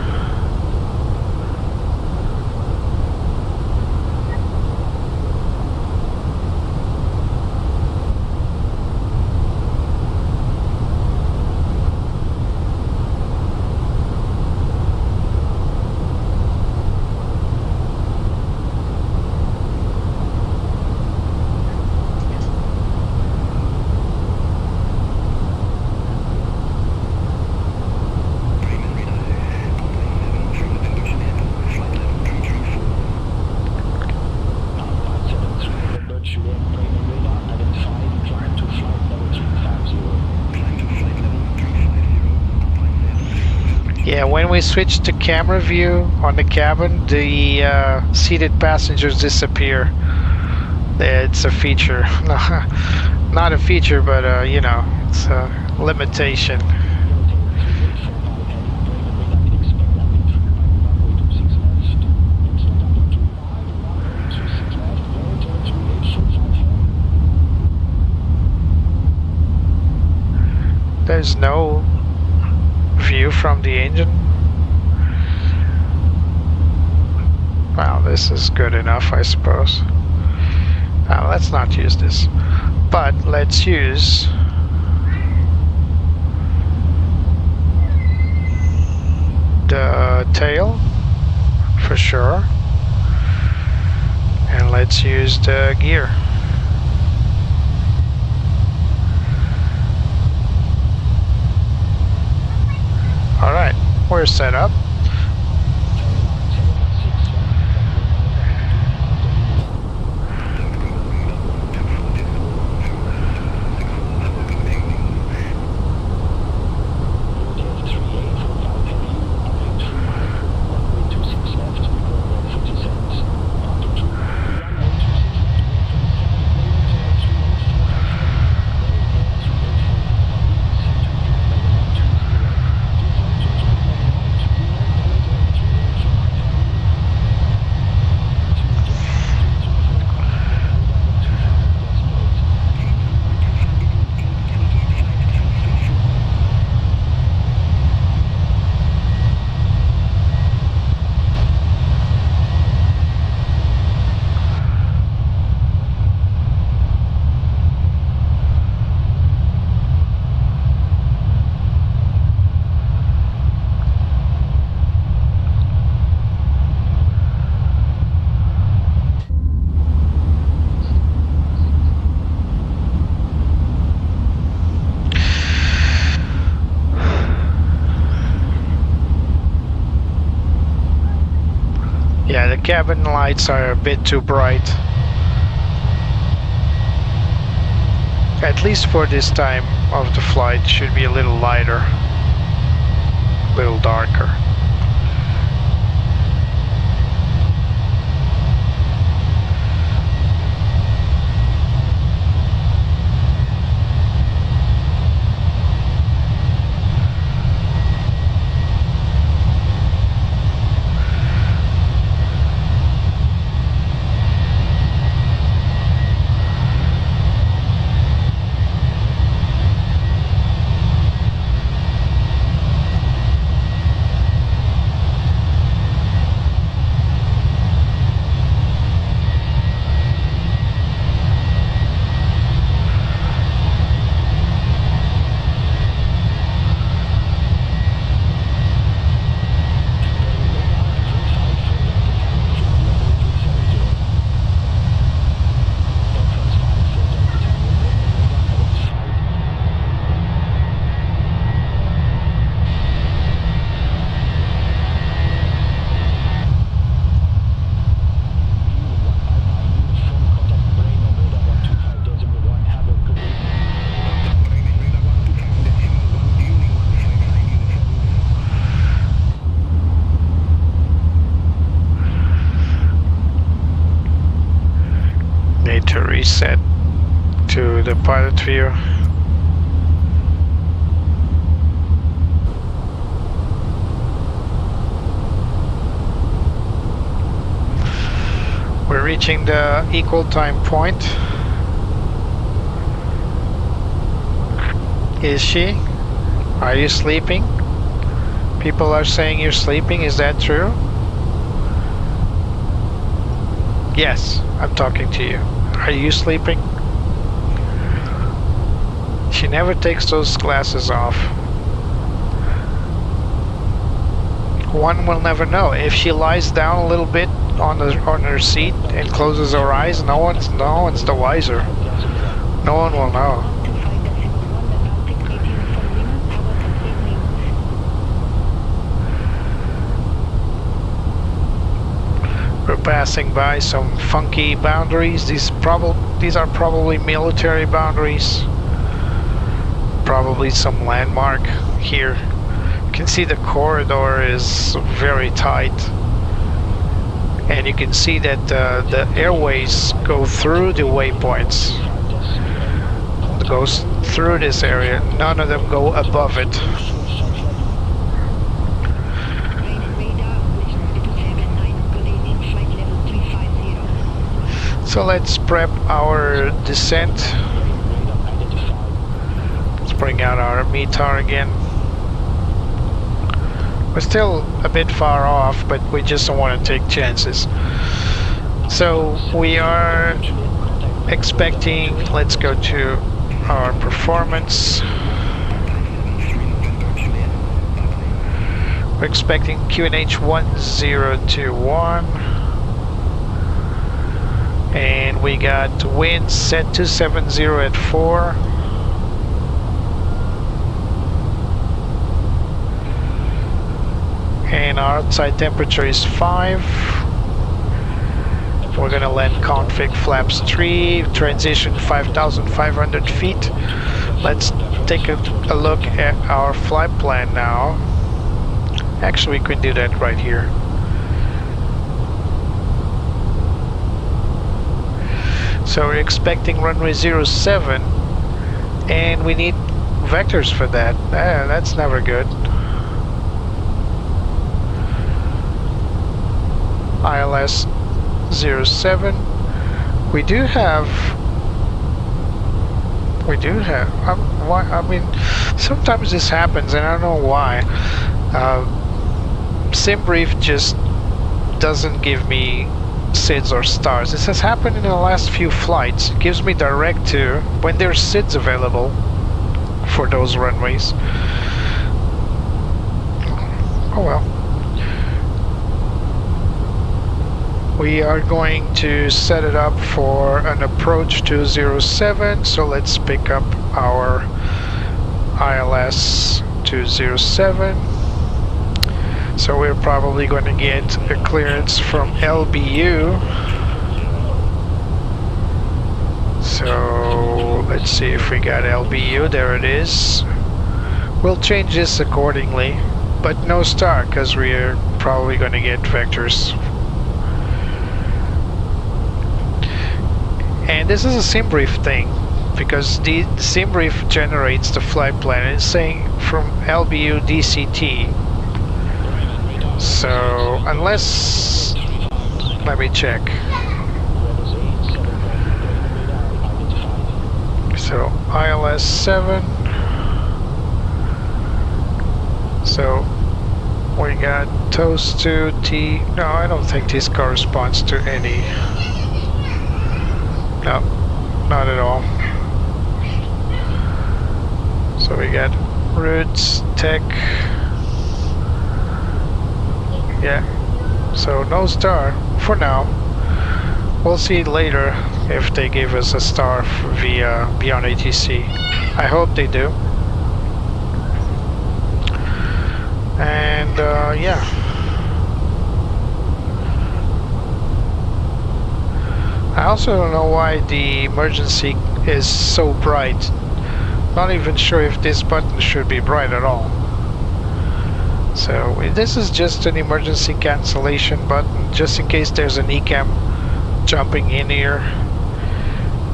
Yeah, when we switch to camera view on the cabin, the seated passengers disappear. It's a feature. Not a feature, but you know, it's a limitation. There's no view from the engine. Well, this is good enough, I suppose. Let's not use this, but let's use the tail for sure, and let's use the gear. Alright, we're set up. cabin lights are a bit too bright. At least for this time of the flight, should be a little lighter, a little darker. Need to reset to the pilot view. We're reaching the equal time point. Is she? Are you sleeping? People are saying you're sleeping, is that true? Yes, I'm talking to you. Are you sleeping? She never takes those glasses off. One will never know. If she lies down a little bit on her seat and closes her eyes, no one's the wiser. No one will know. We're passing by some funky boundaries. These are probably military boundaries. Probably some landmark here. You can see the corridor is very tight, and you can see that the airways go through the waypoints. It goes through this area. None of them go above it. So let's prep our descent. Let's bring out our METAR again. We're still a bit far off, but we just don't want to take chances. So we are expecting, let's go to our performance. We're expecting QNH 1021. And we got wind set to 70 at 4. And our outside temperature is 5. We're gonna land config flaps 3, transition 5,500 feet. Let's take a look at our flight plan now. Actually, we could do that right here. So we're expecting runway 07, and we need vectors for that. That's never good. ILS 07. We do have. Why? I mean, sometimes this happens, and I don't know why. Simbrief just doesn't give me SIDS or stars. This has happened in the last few flights. It gives me direct to when there's SIDS available for those runways. Oh well. We are going to set it up for an approach to 07, so let's pick up our ILS to 07. So we're probably going to get a clearance from LBU. So let's see if we got LBU. There it is. We'll change this accordingly, but no star because we're probably going to get vectors. And this is a Simbrief thing, because the Simbrief generates the flight plan. It's saying from LBU DCT. So unless, let me check. So ILS 7. So we got toast to T. No, I don't think this corresponds to any. No, not at all. So we got roots, tech. Yeah. So no star for now. We'll see later if they give us a star via beyond ATC. I hope they do. And yeah. I also don't know why the emergency is so bright. Not even sure if this button should be bright at all. So this is just an emergency cancellation button, just in case there's an ECAM jumping in here.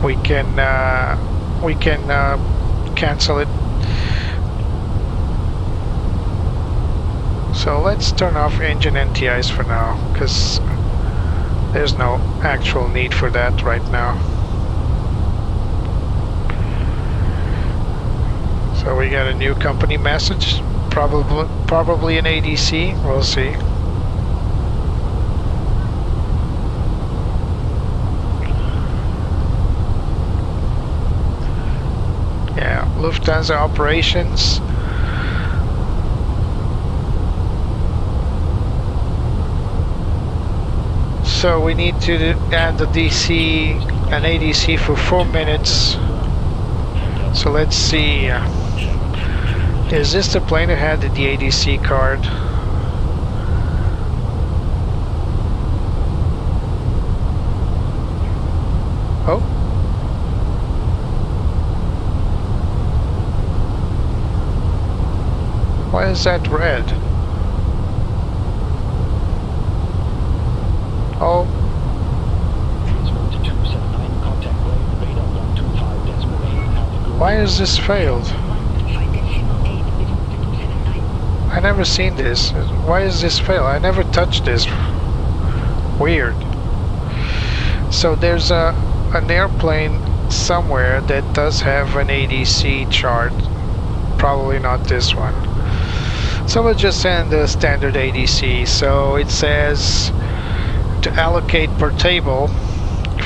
We can cancel it. So let's turn off engine NTIs for now, because there's no actual need for that right now. So we got a new company message, probably an ADC, we'll see. Yeah, Lufthansa operations. So we need to add the DC, an ADC for 4 minutes. So let's see. Is this the plane that had the ADC card? Oh. Why is that red? Oh. Why has this failed? I never seen this. Why is this fail? I never touched this. Weird. So there's an airplane somewhere that does have an ADC chart. Probably not this one. So we'll just send the standard ADC. So it says to allocate per table,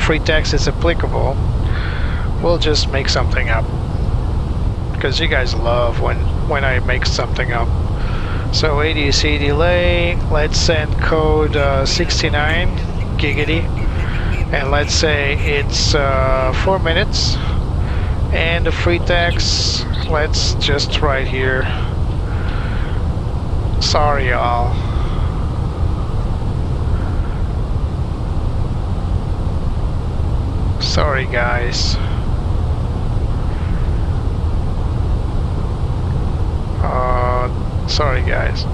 free tax is applicable. We'll just make something up, because you guys love when I make something up. So ADC delay, let's send code 69 giggity, and let's say it's 4 minutes, and the free tax, let's just write here, sorry y'all. Sorry guys. Sorry guys.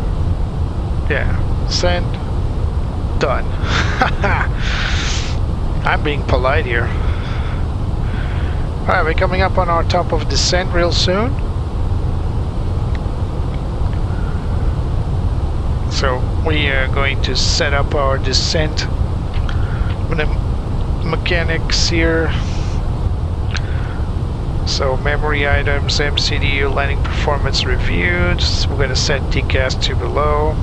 Yeah, send. Done. I'm being polite here. Alright, we're coming up on our top of descent real soon. So we are going to set up our descent. Mechanics here. So memory items, MCDU, landing performance reviewed. So we're going to set TCAS to below.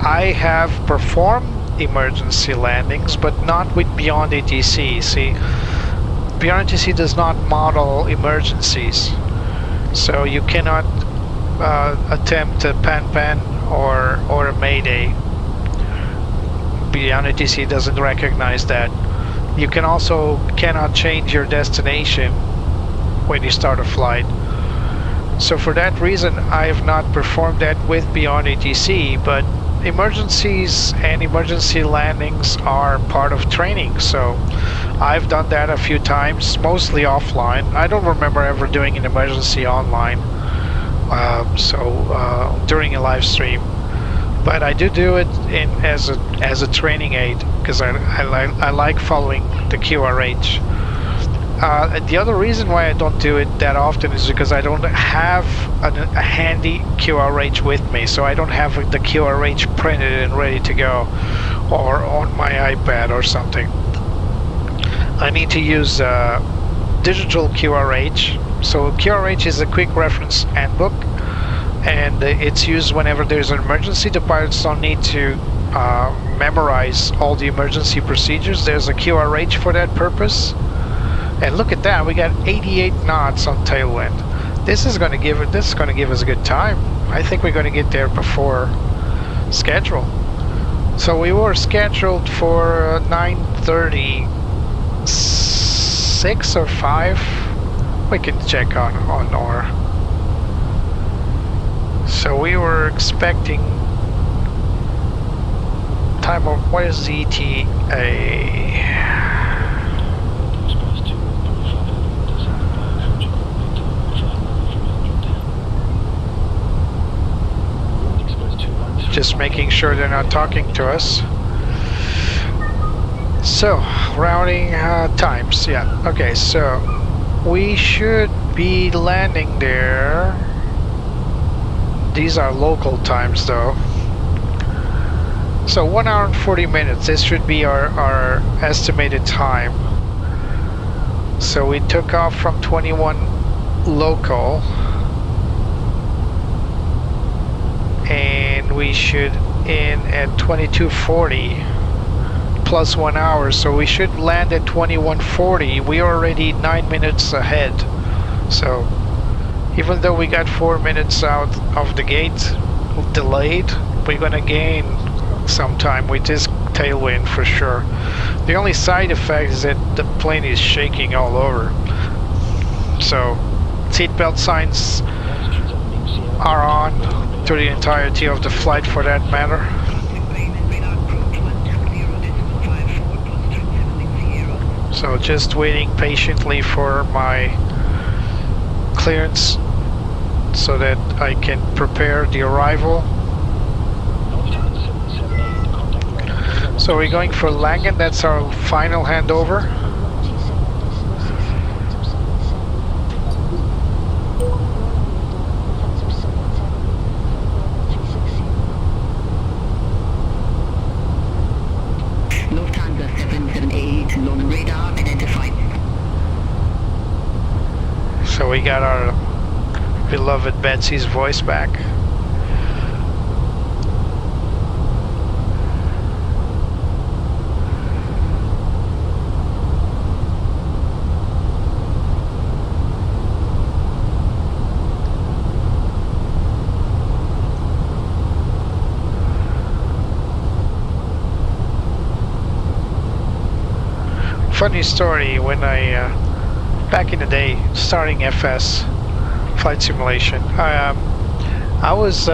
I have performed emergency landings, but not with Beyond ATC. See, Beyond ATC does not model emergencies, so you cannot attempt a pan or a mayday. Beyond ATC doesn't recognize that. You can also cannot change your destination when you start a flight. So for that reason, I have not performed that with Beyond ATC, but emergencies and emergency landings are part of training. So I've done that a few times, mostly offline. I don't remember ever doing an emergency online, during a live stream. But I do it as a training aid, because I like following the QRH. The other reason why I don't do it that often is because I don't have a handy QRH with me, so I don't have the QRH printed and ready to go, or on my iPad or something. I need to use digital QRH. So QRH is a quick reference handbook, and it's used whenever there's an emergency. The pilots don't need to memorize all the emergency procedures. There's a QRH for that purpose. And look at that, we got 88 knots on tailwind. This is going to give us a good time. I think we're going to get there before schedule. So we were scheduled for 9:36 or 5. We can check on our. So we were expecting time of, what is the ETA? Just making sure they're not talking to us. So, routing times, yeah. Okay, so we should be landing there. These are local times though. So 1 hour and 40 minutes, this should be our estimated time. So we took off from 21 local. And we should in at 22:40 plus 1 hour, so we should land at 21:40. We are already 9 minutes ahead, so even though we got 4 minutes out of the gate delayed, we're gonna gain some time with this tailwind for sure. The only side effect is that the plane is shaking all over, so seatbelt signs are on through the entirety of the flight for that matter. So just waiting patiently for my clearance so that I can prepare the arrival. So we're going for Langen, that's our final handover. So we got our beloved Betsy's voice back. Funny story, when I back in the day, starting FS, flight simulation, I was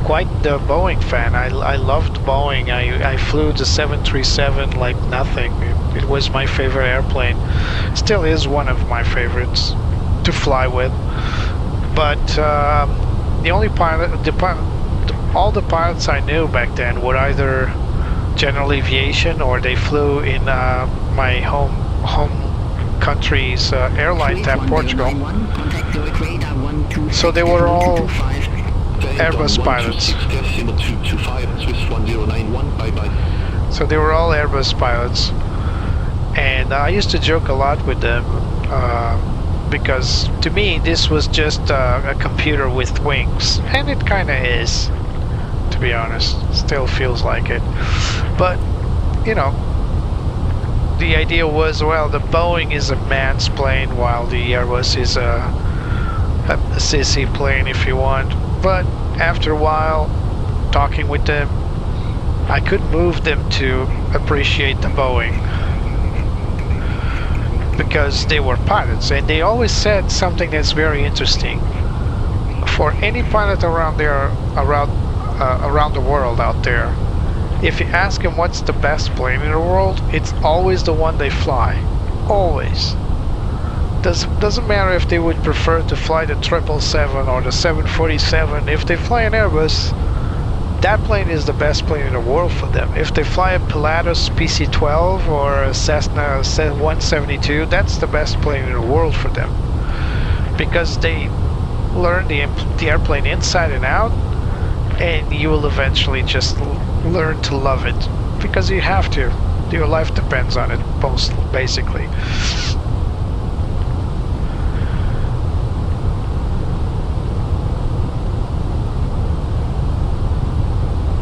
quite the Boeing fan. I loved Boeing. I flew the 737 like nothing. It was my favorite airplane. Still is one of my favorites to fly with. But the only pilot, all the pilots I knew back then were either general aviation or they flew in my home country's airline type, Portugal. So they were all Airbus pilots. So they were all Airbus pilots, and I used to joke a lot with them because to me this was just a computer with wings, and it kind of is, to be honest. Still feels like it, but you know, the idea was, well, the Boeing is a man's plane while the Airbus is a sissy plane, if you want. But after a while, talking with them, I could move them to appreciate the Boeing because they were pilots, and they always said something that's very interesting. for any pilot around there, around the world out there, if you ask him what's the best plane in the world, it's always the one they fly. Always. Doesn't matter if they would prefer to fly the 777 or the 747. If they fly an Airbus, that plane is the best plane in the world for them. If they fly a Pilatus PC-12 or a Cessna 172, that's the best plane in the world for them, because they learn the airplane inside and out, and you will eventually just learn to love it, because you have to. Your life depends on it, basically.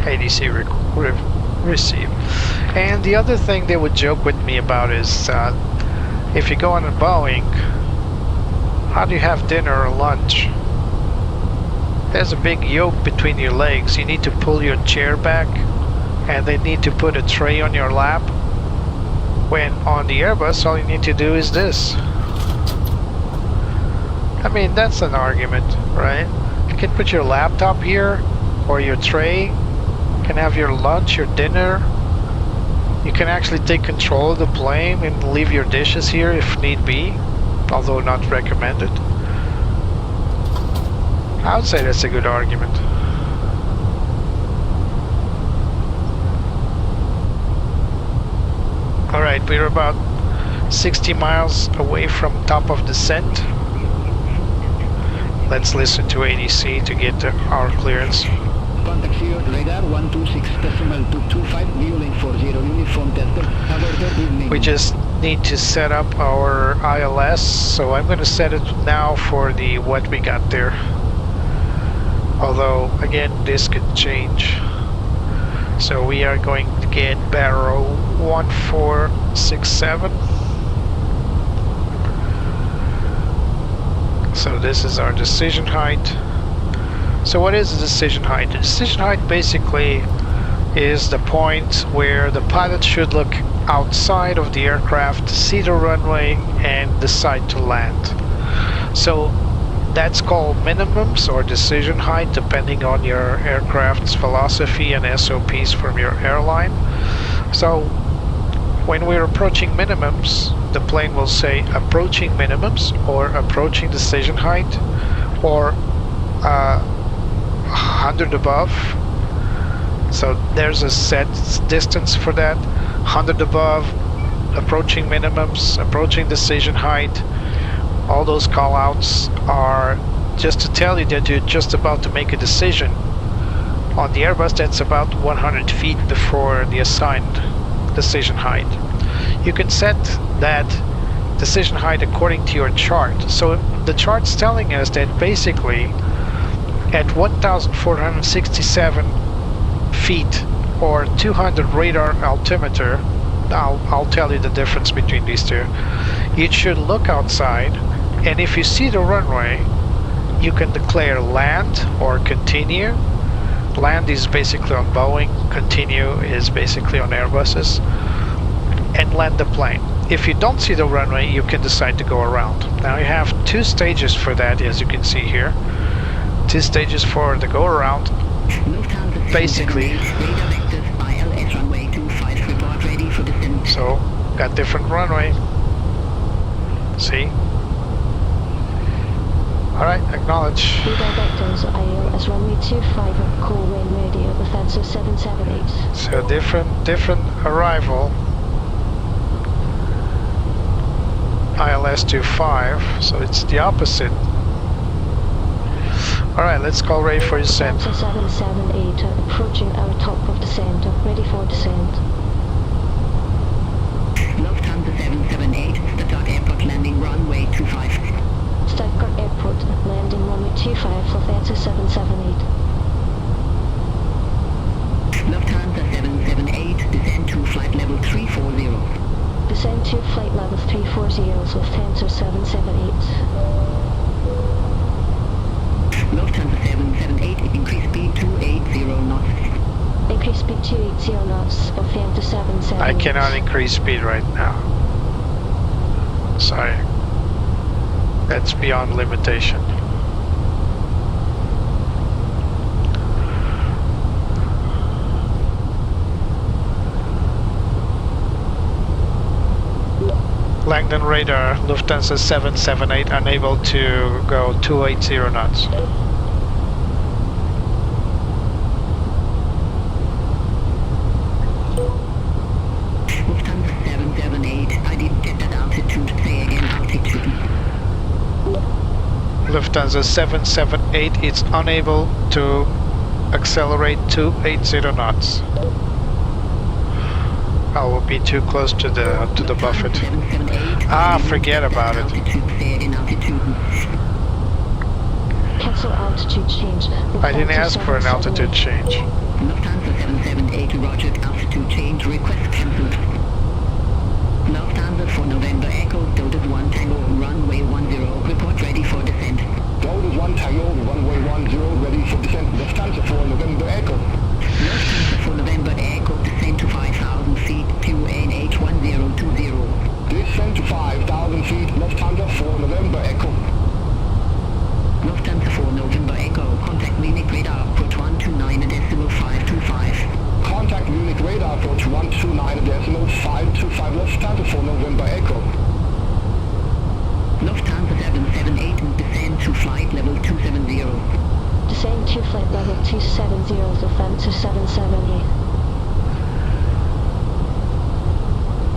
ATC receive. And the other thing they would joke with me about is if you go on a Boeing, how do you have dinner or lunch? There's a big yoke between your legs. You need to pull your chair back, and they need to put a tray on your lap. When on the Airbus, all you need to do is this. I mean, that's an argument, right? You can put your laptop here, or your tray. You can have your lunch, your dinner. You can actually take control of the plane and leave your dishes here if need be, although not recommended. I would say that's a good argument. Alright, we're about 60 miles away from top of descent. Let's listen to ATC to get our clearance. Contact secured radar 126.225, viewing 40 uniform tester. Have a good evening. We just need to set up our ILS, so I'm going to set it now for the what we got there. Although, again, this could change. So we are going to get Barrow 1467. So this is our decision height. So what is the decision height? The decision height basically is the point where the pilot should look outside of the aircraft, see the runway, and decide to land. So that's called minimums or decision height, depending on your aircraft's philosophy and SOPs from your airline. So when we're approaching minimums, the plane will say approaching minimums or approaching decision height, or 100 above. So there's a set distance for that. 100 above, approaching minimums, approaching decision height. All those call-outs are just to tell you that you're just about to make a decision. On the Airbus, that's about 100 feet before the assigned decision height. You can set that decision height according to your chart. So the chart's telling us that basically at 1,467 feet or 200 radar altimeter, I'll tell you the difference between these two, you should look outside, and if you see the runway, you can declare land or continue. Land is basically on Boeing, continue is basically on Airbuses, and land the plane. If you don't see the runway, you can decide to go around. Now you have two stages for that, as you can see here. Two stages for the go around. Basically, so got different runway. See? Alright, acknowledge. Radar vectors ILS runway 25 at cold wind ready at Fenix 778. So different arrival. ILS 25, so it's the opposite. Alright, let's call ready for descent. Fenix 778 approaching our top of descent, ready for descent. Lufthansa 778, Stuttgart Airport landing runway 25. Stuttgart Airport landing runway 25 for Fenix 778. Lufthansa 778, descend to flight level 340. Descend to flight level 340 with Fenix 778. Lufthansa 778, increase speed to 80 knots. Increase speed to 80 knots for Fenix 778. I cannot increase speed right now. Sorry. That's beyond limitation. Langdon radar, Lufthansa 778, unable to go 280 knots. Lufthansa 778, I didn't get that altitude. Say again, altitude. Lufthansa 778 is unable to accelerate 280 knots. I will be too close to the buffet. Ah, forget about it. Cancel altitude change. I didn't ask for an altitude change. Lufthansa 778, roger, altitude change, request cancelled. Lufthansa for November Echo, Dodas 1 Tango, runway 10, report ready for descent. Dodas 1 Tango, runway 10, ready for descent. Lufthansa for November Echo. Lufthansa for November Echo, descent to 5,000 feet, QNH 1020. Descent to 5,000 feet, Lufthansa for November Echo. Lufthansa for November Echo, contact Munich radar, approach 129.525. Contact Munich radar, approach 129.525, Lufthansa for November Echo. Lufthansa 778, descend to flight level 270. Descend to flight level 270, Lufthansa 778.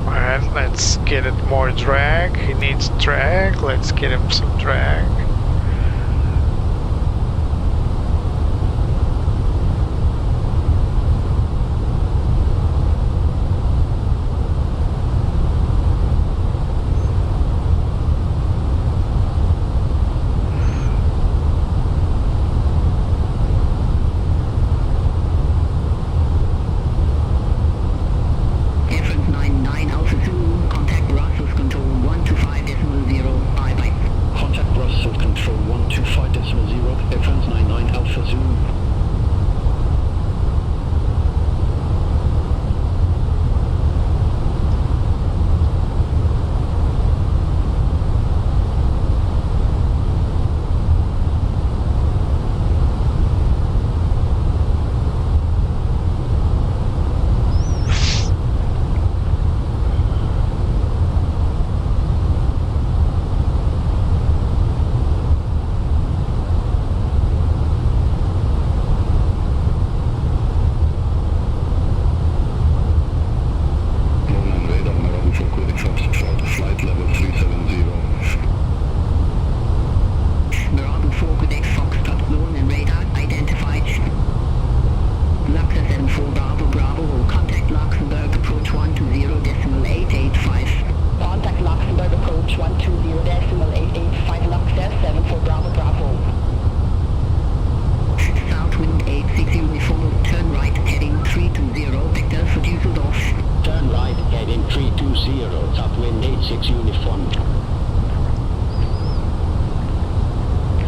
Alright, let's get it more drag. He needs drag. Let's get him some drag.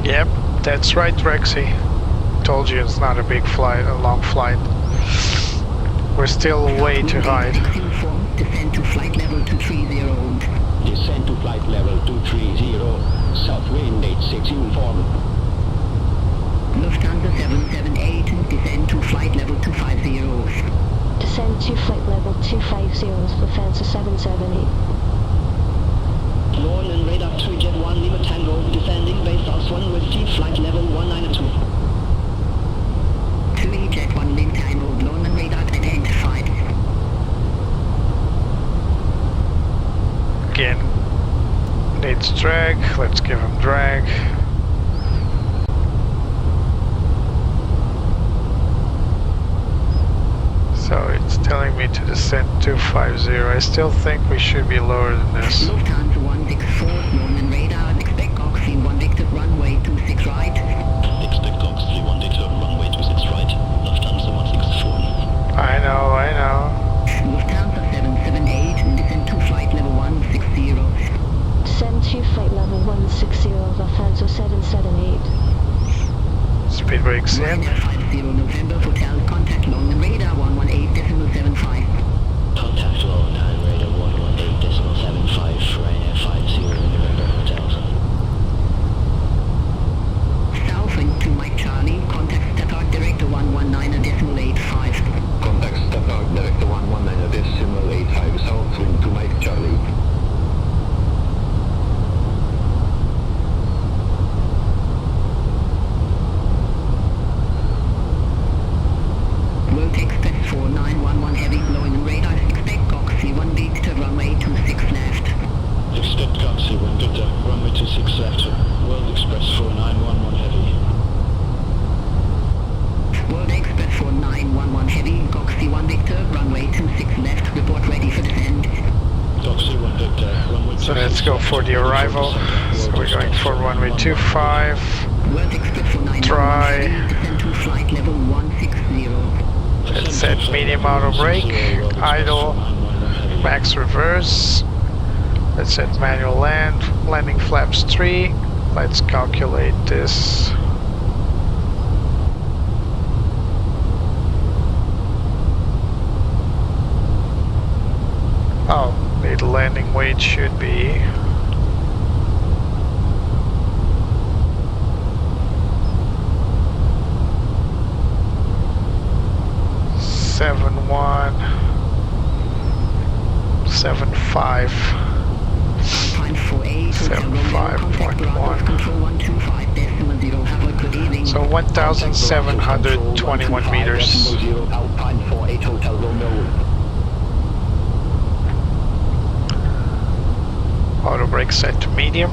Yep, that's right, Rexy. Told you it's not a big flight, a long flight. We're still way too high. Descend to flight level 230. Descend to flight level 230. South wind 86 uniform. Lufthansa 778, descend to flight level 250. Descend to flight level 250, Lufthansa 778. Lorland radar 2 Jet 1 Lima Tango, descending base South 1 with T flight level 192. 2 Jet 1 Lima Tango, Lorland radar identified. Again, needs drag. Let's give him drag. So it's telling me to descend 250. I still think we should be lower than this. Lufthansa 164, Lorland radar, expect Oxy 1 Victor, runway 26 right. Expect Oxy 1 Victor, runway 26 right. Lufthansa 164. I know. Lufthansa 778, descend to flight level 160. Descend to flight level 160, Lufthansa 778. Speed brakes in. Ryanair 50 November Hotel, contact Lorland radar 118.75. Contact Lorland radar 118.75, Ryanair 50 November Hotel. Southwind to Mike Charlie, contact Stuttgart Director 119.85. Contact Stuttgart Director 119.85, Southwind to Mike Charlie. runway 26 left. World Express 4911 heavy. World Express 4911 heavy, Goxy 1 Victor, runway 26 left, report ready for descent. Goxy 1 Victor, runway 26 So let's go for the arrival. So we're going for runway 25. World Express 4911 Try. heavy, descent to flight level 160. Let's set medium auto brake, idle, max reverse. Let's set manual landing flaps 3. Let's calculate this. Oh, the landing weight should be 75.1. So 1,721 meters. Auto brake set to medium.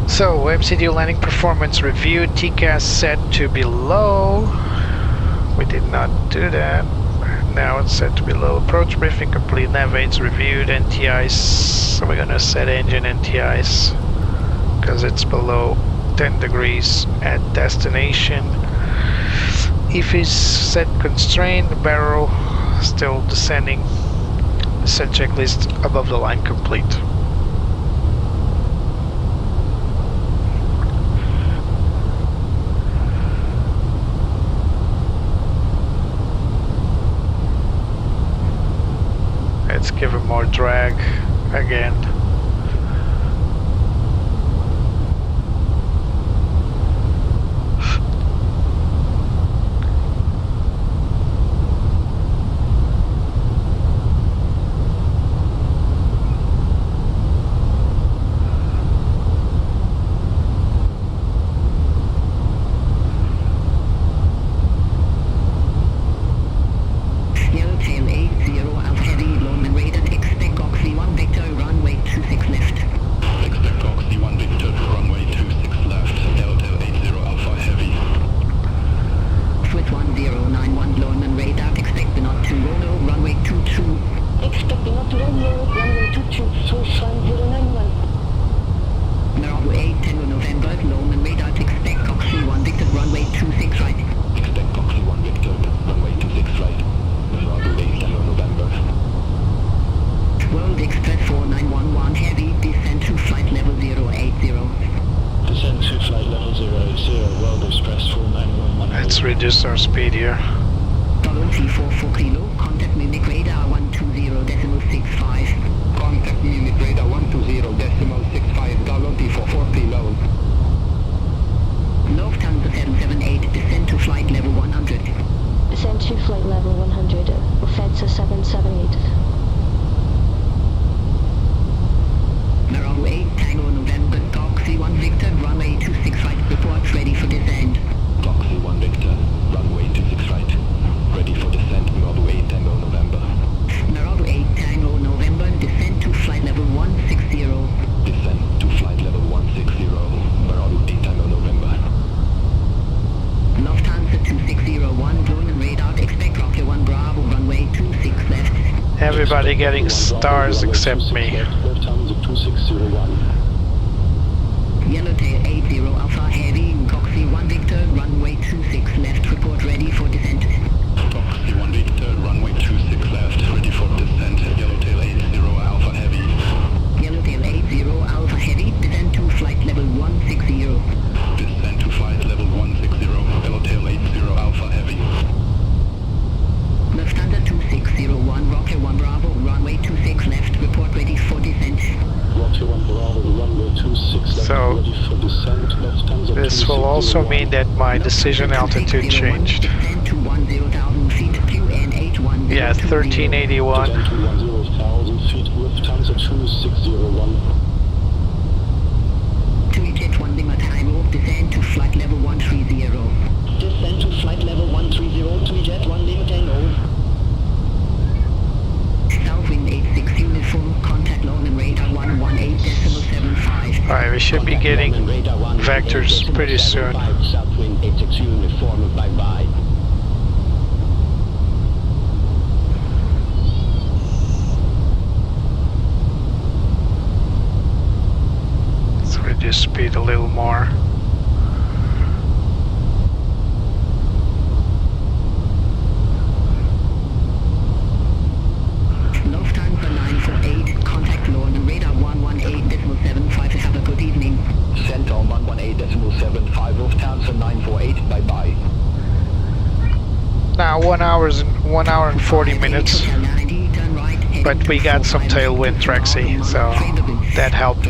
So MCD landing performance reviewed, TCAS set to below. We did not do that. Now it's set to below. Approach briefing complete, nav aids reviewed, NTIs. So we're gonna set engine NTIs because it's below 10 degrees at destination. If is set constrained, the barrel still descending. Set checklist above the line complete. Let's give him more drag again. Reduce our speed here. T44 kilo, contact Munich radar 120.65. Contact Munich radar 120.65, Gallon T44 kilo. Lufthansa 778, descend to flight level 100. Descend to flight level 100, Lufthansa 778. Bravo 8, Tango November, Goxy 1 Victor, runway 26 right, reports ready for descent. Goxy 1 Victor, runway 26 right, ready for descent, Bravo 8 Tango November. Bravo 8 Tango November, descend to flight level 160. Descent to flight level 160, Bravo 8 Tango November. Lufthansa 2601, drone and radar, expect Rocket 1 Bravo, runway 26 left. Everybody getting stars except me. Lufthansa 2601. Yellowtail 80 Alpha Heavy, Goxy 1 Victor, runway 26 left, report ready for descent. Goxy 1 Victor, runway 26 left, ready for descent. Yellowtail 80 Alpha Heavy. Yellowtail 80 Alpha Heavy, descend to flight level 160. Descent to flight level 160, Yellowtail 80 Alpha Heavy. Lufthansa 2601, Rocket 1 Bravo, runway 26 left, report ready for descent. Rocket 1 Bravo, runway 26 left, So, ready for descent. Lufthansa this will also mean that my decision altitude changed. Descend to 10,000 feet, QN81. Yeah, 1381. Descent to 10,000 feet, Lufthansa 2601. To eject 1 Lima Tango, descend to flight level 130. Descend to flight level 130 to eject 1 Lima Tango. Southwind 86 uniform, contact long and radar 118. should be getting vectors pretty soon. Southwind 860 uniform, bye-bye. Let's reduce speed a little more. Lufthansa 948, contact Lord, radar 118.75, have a good evening. Center 118.75, Lufthansa 948, bye-bye. Now 1 hour and 40 minutes, but we got some tailwind, Trexie, so that helped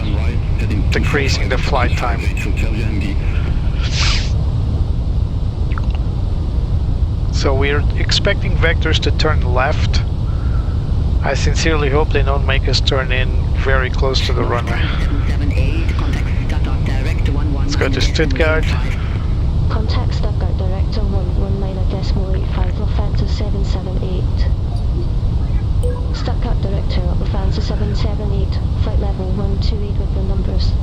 decreasing the flight time. So we're expecting vectors to turn left. I sincerely hope they don't make us turn in very close to the runway. Let's go to Stuttgart. Contact Stuttgart Director 119.85, Lufthansa 778. Stuttgart Director, Lufthansa 778, flight level 128 with the numbers.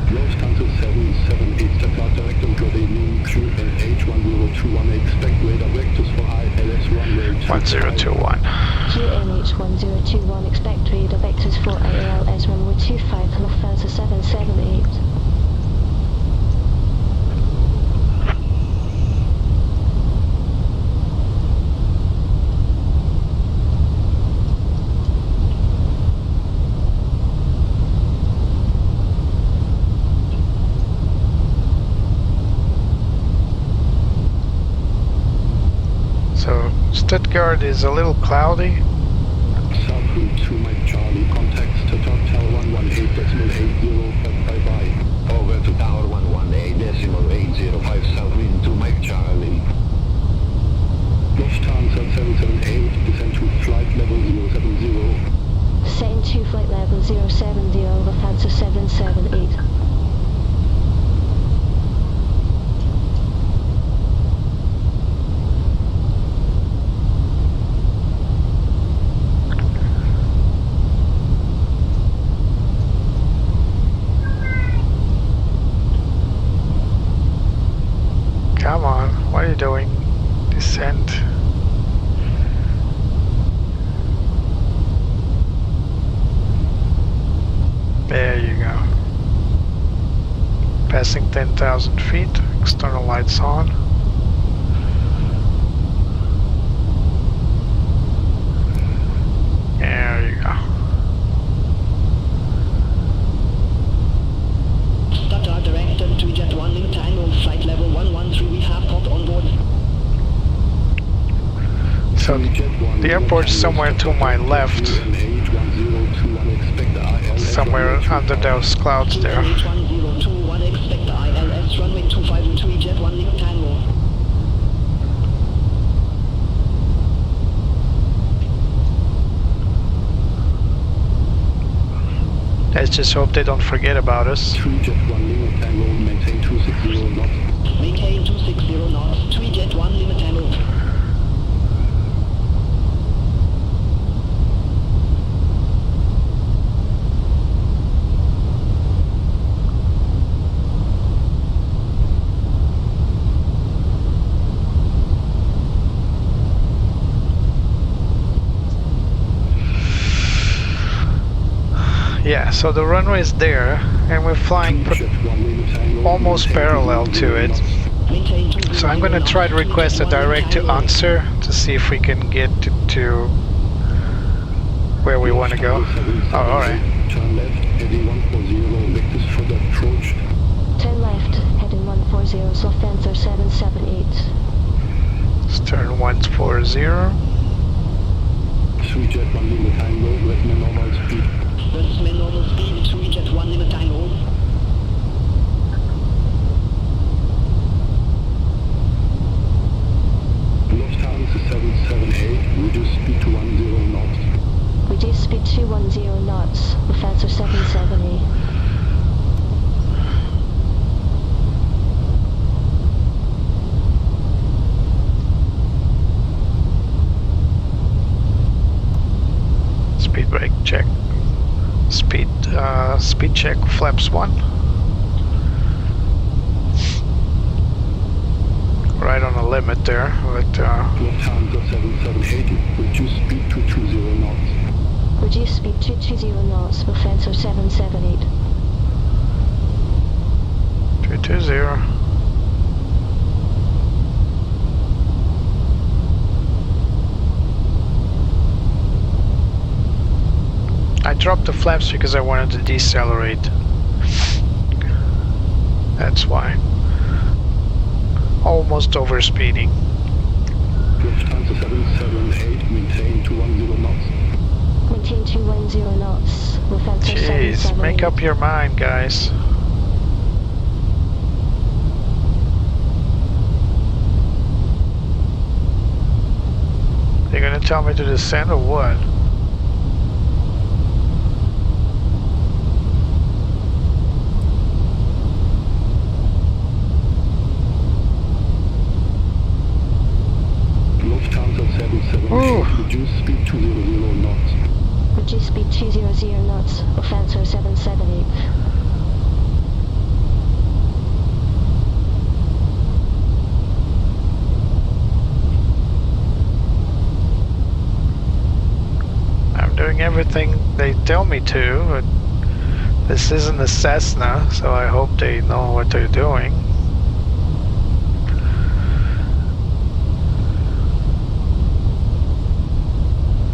Lufthansa 778, Stuttgart Director, good evening, QNH1021, expect radar vectors for ILS runway 1021. QNH 1021, expect radar vectors for ILS runway 25, Lufthansa 778. Stuttgart is a little cloudy. Southwind 2 Mike Charlie, contact Stuttgart Tower 118.80, bye-bye. Over to Tower 118.805, Southwind 2 Mike Charlie. Lufthansa 778, descend to flight level 070. Send to flight level 070, Lufthansa 778. Come on, what are you doing? Descend. There you go. Passing 10,000 feet, external lights on. There you go. Stuttgart Director, 3Jet 1 Link Tango, flight level 113, we have port on board. So the airport's somewhere to my left, somewhere under those clouds there. QNH1021, expect ILS runway 25, 3Jet 1 Link Tango. Let's just hope they don't forget about us. 3Jet 1 Lima Tango, maintain 260 knots. Maintain 260 knots, 3Jet 1 Lima Tango. Yeah, so the runway is there, and we're flying almost parallel to it. So I'm gonna try to request a direct to answer to see if we can get to where we want to go. Oh, alright. Turn left, heading 140, vectors for the approach. Turn left, heading 140, Lufthansa 778. Let's turn 140. 3Jet 1 Lima Tango, recommend normal speed. Westman normal speed, 3Jet 1 Lima Tango. Lufthansa 778, reduce speed to 10 knots. Reduce speed to 10 knots, Lufthansa 770. Speed brake check. Speed speed check flaps 1. Right on the limit there, but Lufthansa 778, reduce speed to 20 knots. Reduce speed to 20 knots, Lufthansa 778. 220. I dropped the flaps because I wanted to decelerate. That's why. Almost overspeeding. Lufthansa 778, maintain 210 knots. Maintain 210 knots, Lufthansa Jeez, 778. make up your mind, guys. You're gonna tell me to descend or what? Lufthansa 778, reduce speed to 00 knots. Reduce speed 200 knots, Lufthansa 778. I'm doing everything they tell me to, but this isn't a Cessna, so I hope they know what they're doing.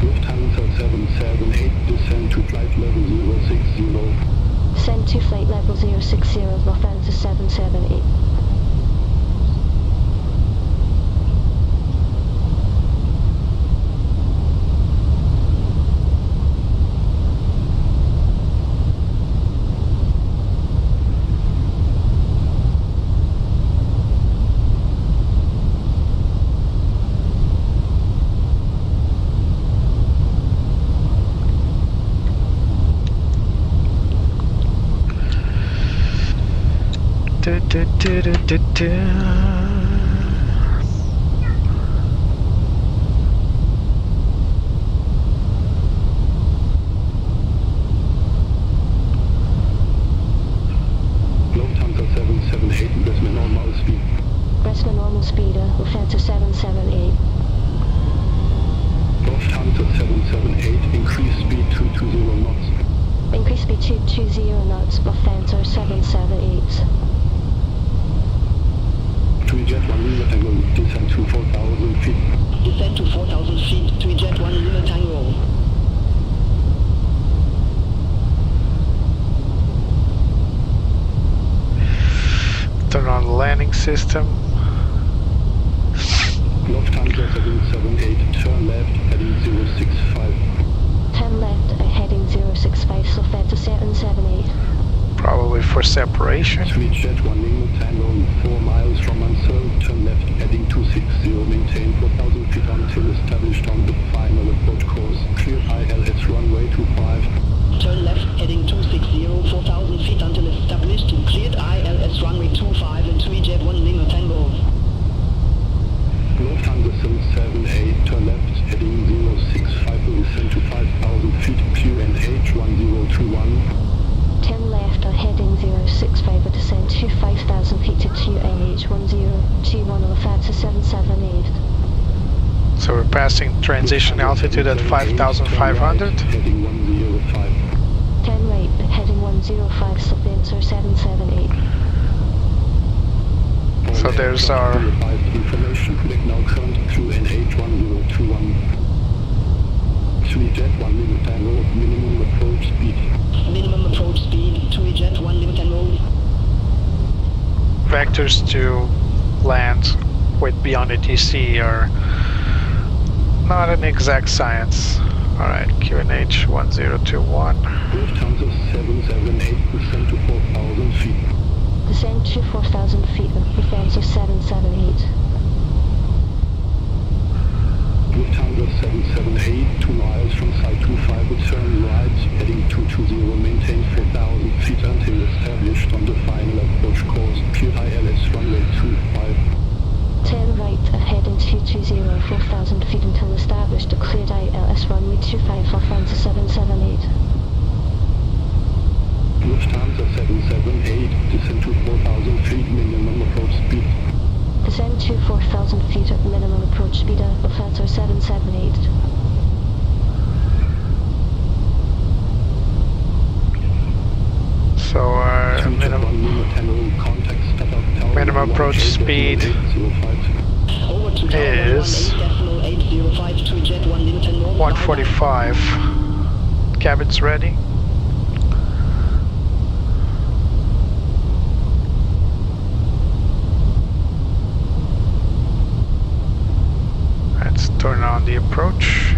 Lufthansa 778, descend to flight level 060. Descend to flight level 060, Lufthansa 778. Lufthansa 778, investment normal speed. Breastman normal speed, Lufthansa 778. Lufthansa 778, increase speed to 20 knots. Increase speed to 20 knots, Lufthansa 778. To eject 1 Lima Tango, descend to 4,000 feet. Descend to 4,000 feet to eject 1 Lima Tango. Turn on the landing system. Lufthansa 778, turn left, heading 065. Turn left, heading 065, Lufthansa 778. Probably for separation. Sweet jet 1 Lima Tango, 4 miles from Ansel, turn left, heading 260, maintain 4,000 feet until established on the final approach course. Clear ILS runway 25. Turn left, heading 260, 4,000 feet until established. Cleared ILS runway 25 and 3 jet 1 Lima Tango. Lufthansa 778, turn left, heading 065, will descend to 5,000 feet, QNH 1021. Turn left, heading 065, descend to 5,000 feet to QNH 1021, Lufthansa 778. So we're passing transition altitude at 5,500. Heading 105. Turn right, heading 105, Lufthansa 778. So there's our information. Click now current QNH 1021. 3 jet 1 Lima Tango, minimum approach speed. Minimum approach speed to eject 1 Lima Tango. vectors to land with beyond ATC are not an exact science. Alright, QNH 1021. Lufthansa 778, descend to 4,000 feet. Descend to 4,000 feet, Lufthansa 778. Lufthansa 778, 2 miles from site 25, return right, heading 220, maintain 4,000 feet until established on the final approach course, clear ILS runway 25. Turn right, heading 220, 4,000 feet until established, cleared ILS runway 25, Lufthansa 778. feet. Descend to 4,000 feet, minimum approach speed. Descend to 4,000 feet at minimum approach speed of Lufthansa 778. So minimum approach speed is 145. Cabin's ready. Let's turn on the approach.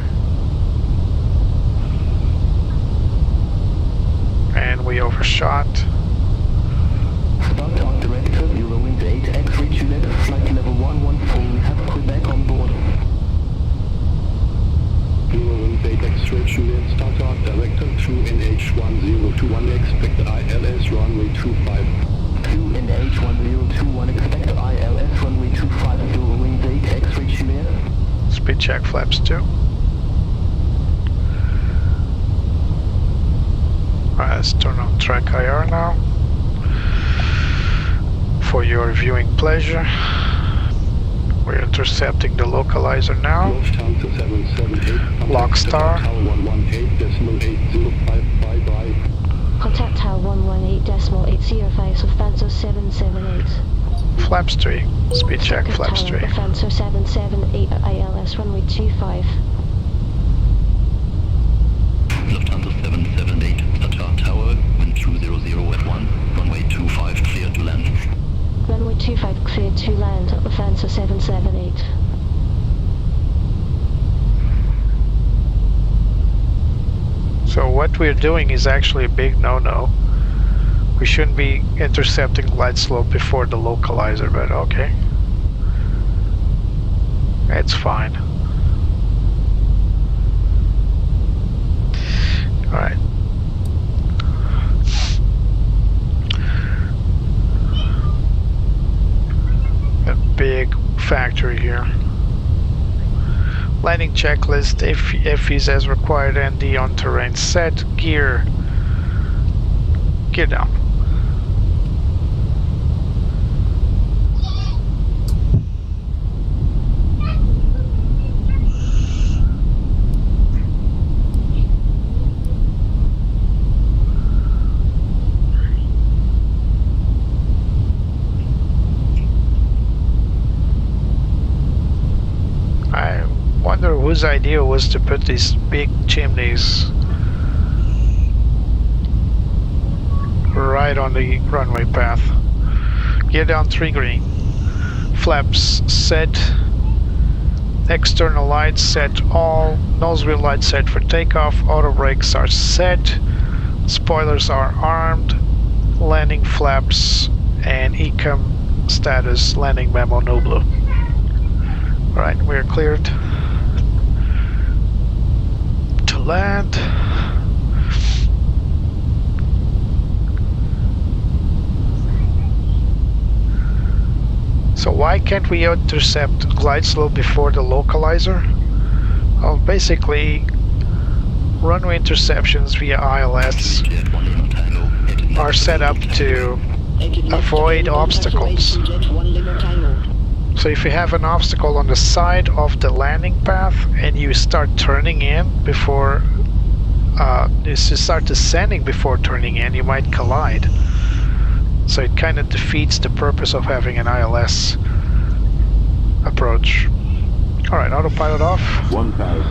And we overshot. Start on director, Eurowings 8X, reach Juliet, flight level 114, we have Quebec on board. Eurowings 8X, reach Juliet, start on director, 2NH1021, expect ILS runway 25. 2NH1021, expect ILS runway 25, Eurowings 8X, reach Juliet. Speed check flaps 2. Alright, let's turn on track IR now. For your viewing pleasure, we're intercepting the localizer now. Lufthansa 778, Lock star. Tower 118.805, bye-bye. Contact Tower 118.805, Lufthansa 778. Flaps 3. Speed check flaps 3. Lufthansa 778 at ILS runway 25. Lufthansa 778, Stuttgart Tower, wind 200 at 1, runway 25 clear to land. Runway 25 cleared to land at Lufthansa 778. So what we're doing is actually a big no-no. We shouldn't be intercepting glide slope before the localizer, but okay. It's fine. Alright. A big factory here. Landing checklist, FEs as required, ND on terrain set, gear down. I wonder whose idea was to put these big chimneys right on the runway path. Gear down 3 green. Flaps set. External lights set all. Nose wheel lights set for takeoff. Auto brakes are set. Spoilers are armed. Landing flaps and ECOM status landing memo no blue. Alright, we're cleared to land. So why can't we intercept glide slope before the localizer? Well, basically, runway interceptions via ILS are set up to avoid obstacles. So if you have an obstacle on the side of the landing path and you start turning in before, you start descending before turning in, you might collide. So it kind of defeats the purpose of having an ILS approach. Alright, autopilot off. 1,000.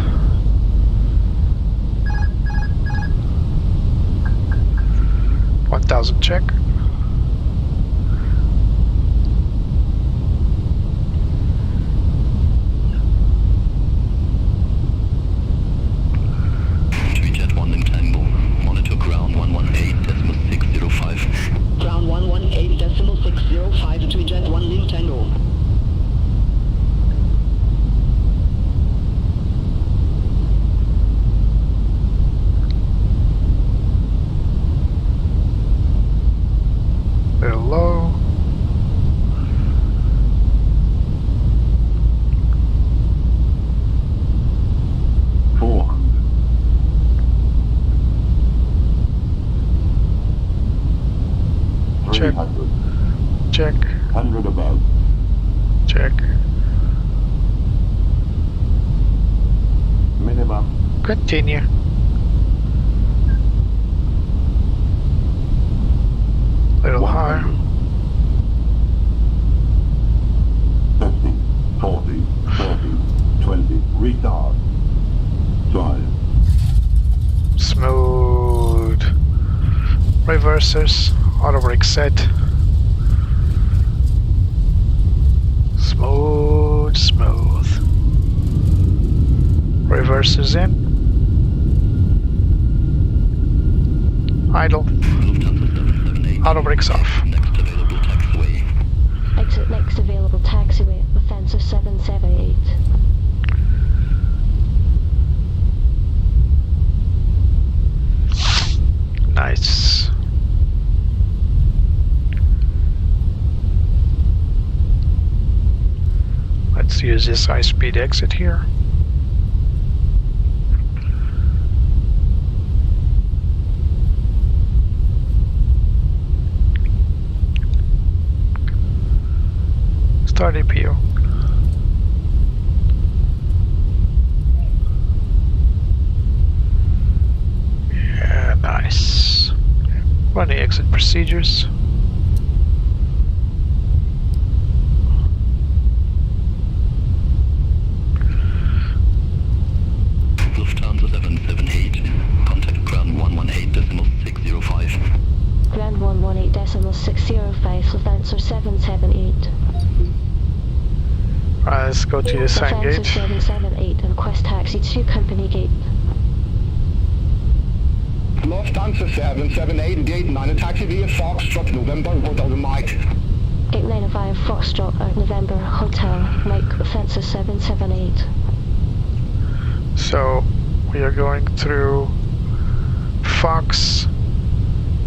1,000 check. Jet 1 in Tango, monitor ground 118.605. Ground 118.605 to Jet 1 Lima Tango. They're low. Check. 300. Check. 100 above. Check. Minimum. Continue. Little higher. 50, 40, 30, 20. Retard. Drive. Smooth. Reversers. Auto brake set. Smooth, smooth. Reversers in. Idle. Lufthansa 778. Auto brakes off. Next available taxiway. Exit next available taxiway at Lufthansa 778. Nice. Let's use this high-speed exit here. Start APU. Yeah, nice. Run the exit procedures. Lufthansa 778. Contact ground 118.605. Ground 118.605, Lufthansa 778. Alright, let's go to the sign Lufthansa gate. 778 and request taxi to company gate. Lufthansa 778, gate 9, taxi via Foxtrot, November, Hotel Mike. 895 Foxtrot at November Hotel, Mike, Lufthansa 778. So we are going through Fox,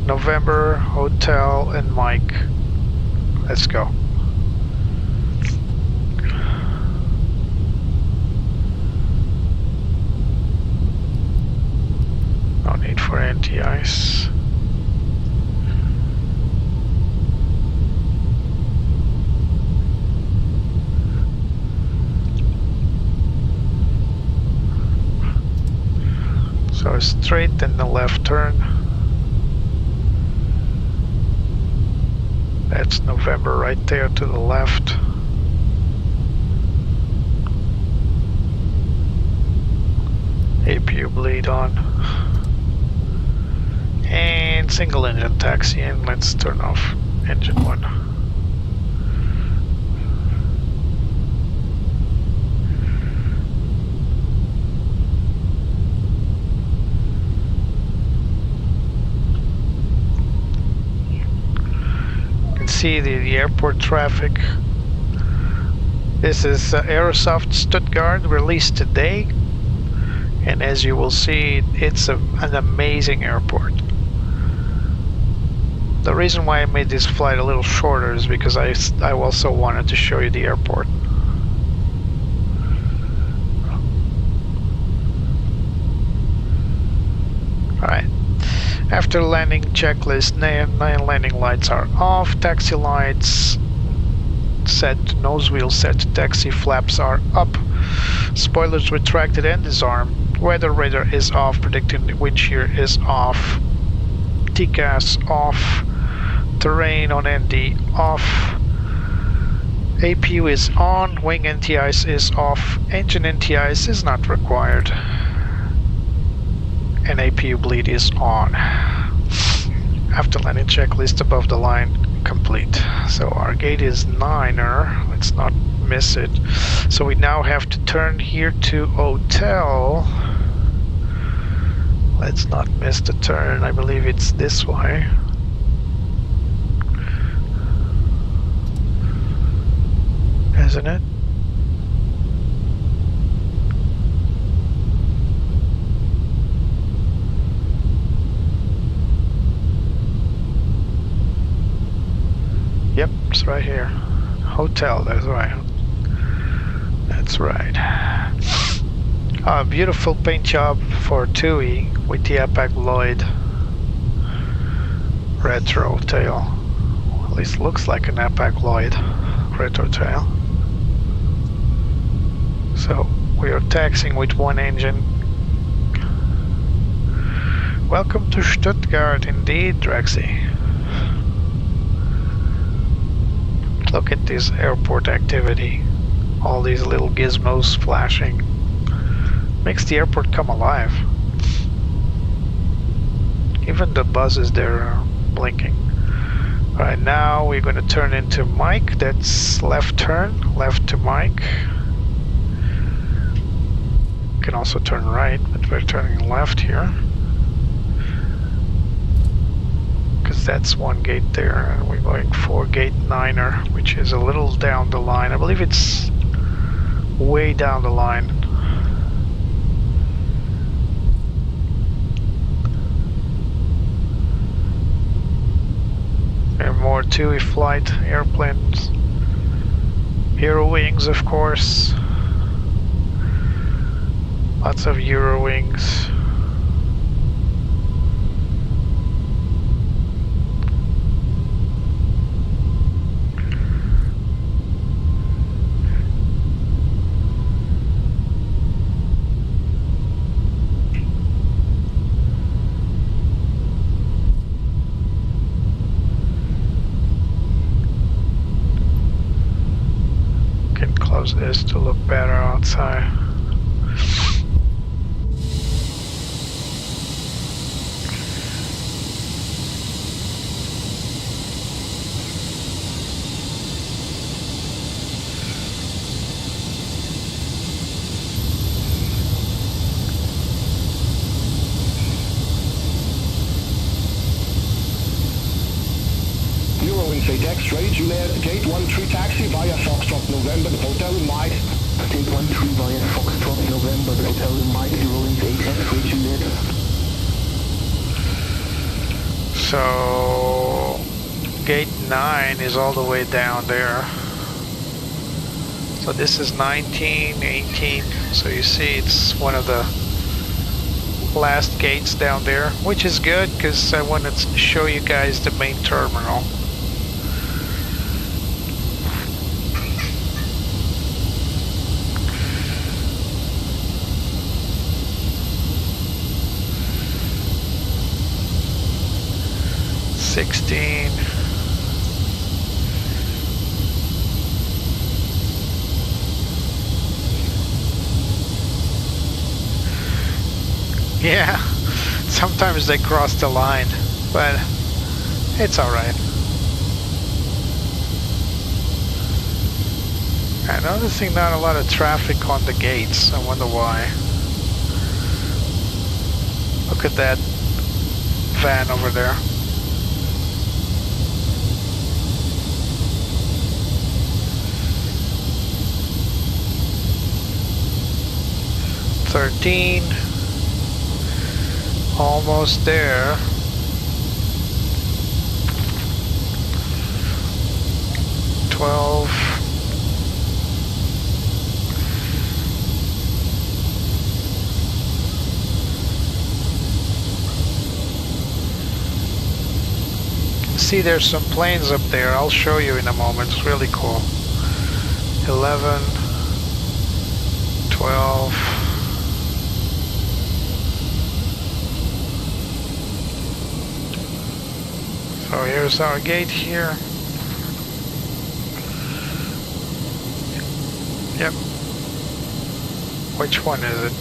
November, Hotel, and Mike. Let's go. No need for anti-ice. So straight and the left turn. That's November right there to the left. APU bleed on. And single engine taxi in. Let's turn off engine 1. See the airport traffic. This is Aerosoft Stuttgart, released today, and as you will see, it's an amazing airport. The reason why I made this flight a little shorter is because I also wanted to show you the airport. Alright. After landing checklist, 9 landing lights are off, taxi lights set to nose wheel set to taxi, flaps are up, spoilers retracted and disarmed, weather radar is off, predicting wind shear is off, TCAS off, terrain on ND off, APU is on, wing anti-ice is off, engine anti-ice is not required, and APU bleed is on. After landing checklist above the line complete. So our gate is 9er, let's not miss it. So we now have to turn here to hotel. Let's not miss the turn, I believe it's this way. Isn't it? Yep, it's right here. Hotel, that's right. That's right. Beautiful paint job for TUI with the Epic Lloyd retro tail. At least looks like an Hapag-Lloyd retro tail. So we are taxiing with one engine. Welcome to Stuttgart, indeed, Drexy. Look at this airport activity. All these little gizmos flashing. Makes the airport come alive. Even the buses there are blinking. Alright, now we're going to turn into Mike. That's left turn, left to Mike. Can also turn right, but we're turning left here. Because that's one gate there, and we're going for gate 9er, which is a little down the line. I believe it's way down the line. There are more TUI flight airplanes. Eurowings, of course. Lots of Eurowings. This to look better outside. X-ray, Juliet, gate 13 taxi via Foxtrot November, Hotel in Mike. Gate 13 via Foxtrot November, Hotel in Mike, Eurowings 8 X-ray, Juliet. So gate 9 is all the way down there. So this is 19, 18. So you see it's one of the last gates down there, which is good because I wanted to show you guys the main terminal. Yeah, sometimes they cross the line, but it's alright. I'm noticing not a lot of traffic on the gates. I wonder why. Look at that van over there. Almost there. 12. See, there's some planes up there. I'll show you in a moment. It's really cool. 11, 12. So here's our gate here. Yep. Which one is it?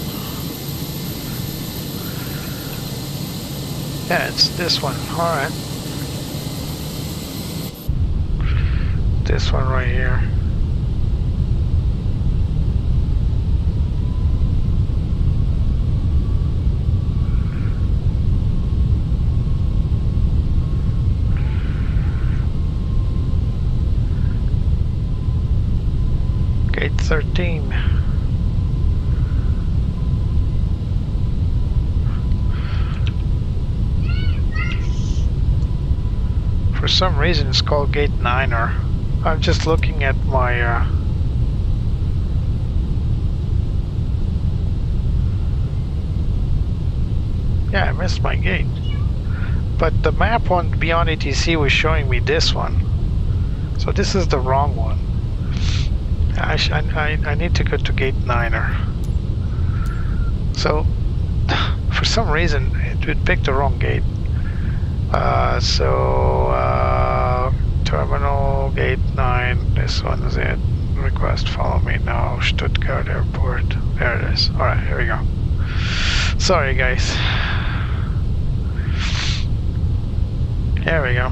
Yeah, it's this one. Alright. This one right here. Gate 13. For some reason it's called Gate 9er. I'm just looking at my yeah, I missed my gate. But the map on Beyond ATC was showing me this one. So this is the wrong one. I need to go to gate 9er. So for some reason it picked the wrong gate. Terminal gate 9. This one is it. Request follow me now. Stuttgart Airport. There it is. All right, here we go. Sorry, guys. There we go.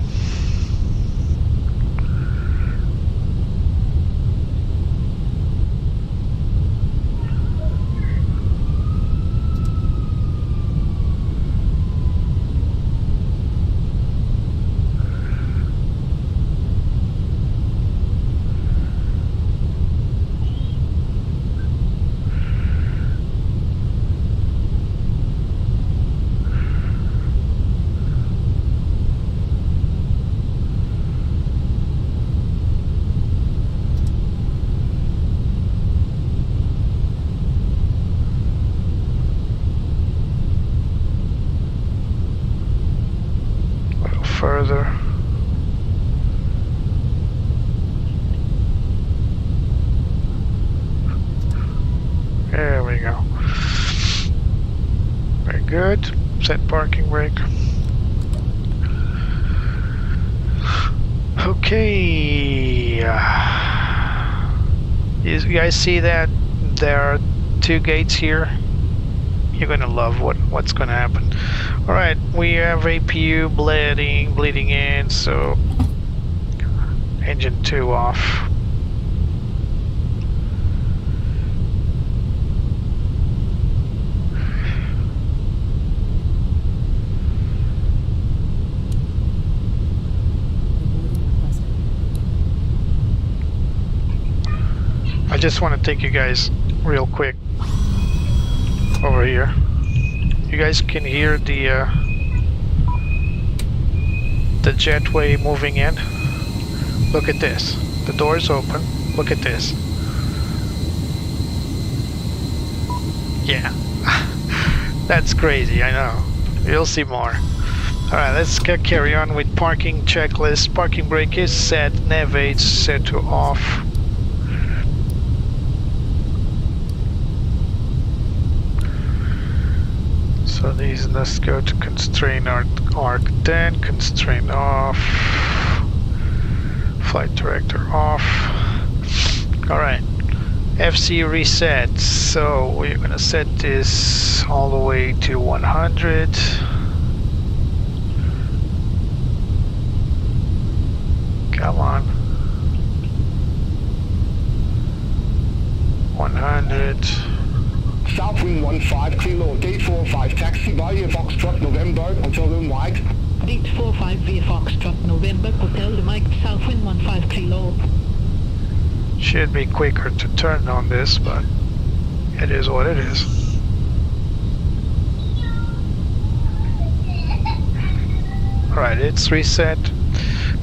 Further. There we go. Very good. Set parking brake. Okay. You guys see that there are 2 gates here? You're gonna love what's gonna happen. All right, we have APU bleeding in, so engine 2 off. I just want to take you guys real quick over here. You guys can hear the jetway moving in. Look at this. The door's open. Look at this. Yeah. That's crazy, I know. You'll see more. Alright, let's carry on with parking checklist. Parking brake is set. Nav 8 set to off. So these, let's go to constrain arc 10, constrain off, flight director off. Alright, FC reset. So we're gonna set this all the way to 100. Come on. 100. Southwind 15 Kilo, gate 45 taxi via Foxtrot November, Hotel Room White. Gate 45 via Foxtrot November, Hotel de Mike, Southwind 15 Kilo. Should be quicker to turn on this, but it is what it is. Alright, it's reset.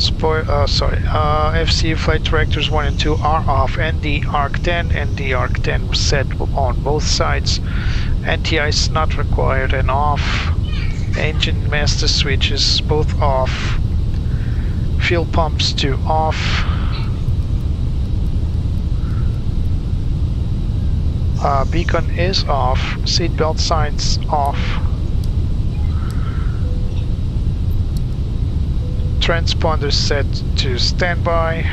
FC flight directors 1 and 2 are off. ND Arc 10, ND Arc 10 set on both sides. Anti-ice not required and off. Engine master switches both off. Fuel pumps to off. Beacon is off. Seatbelt signs off. Transponder set to standby,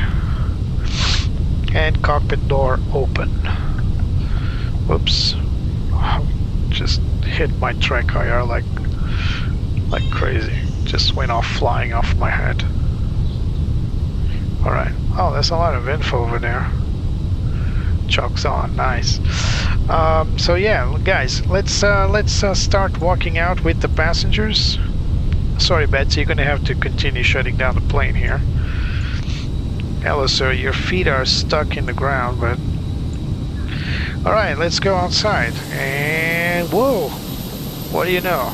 and cockpit door open. Whoops! Just hit my track IR like crazy. Just went off, flying off my head. All right. Oh, there's a lot of info over there. Chalk's on, nice. So yeah, guys, let's start walking out with the passengers. Sorry, Betsy, you're gonna have to continue shutting down the plane here. Hello, sir. Your feet are stuck in the ground, but all right, let's go outside. And whoa, what do you know?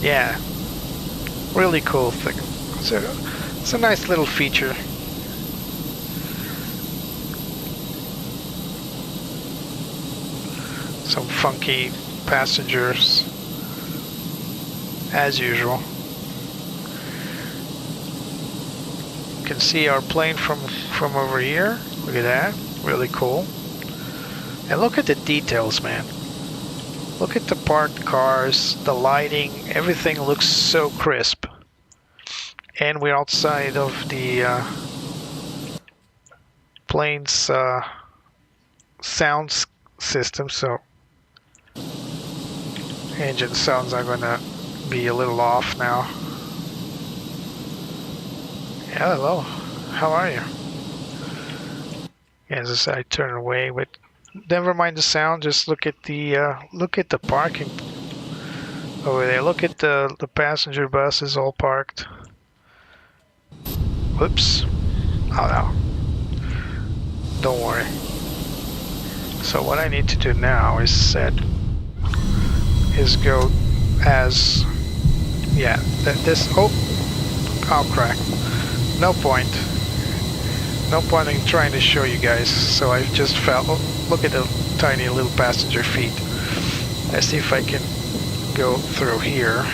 Yeah, really cool thing. So it's a nice little feature. Some funky passengers, as usual. can see our plane from over here. Look at that, really cool. And look at the details, man. Look at the parked cars, the lighting, everything looks so crisp. And we're outside of the plane's sound system, so engine sounds are gonna be a little off now. Yeah, hello. How are you? As I said, I turn away, but never mind the sound. Just look at the parking over there. Look at the passenger buses all parked. Whoops. Oh no. Don't worry. So what I need to do now is go as this. Oh crap. No point in trying to show you guys, so I just fell. Oh, look at the tiny little passenger feet. Let's see if I can go through here.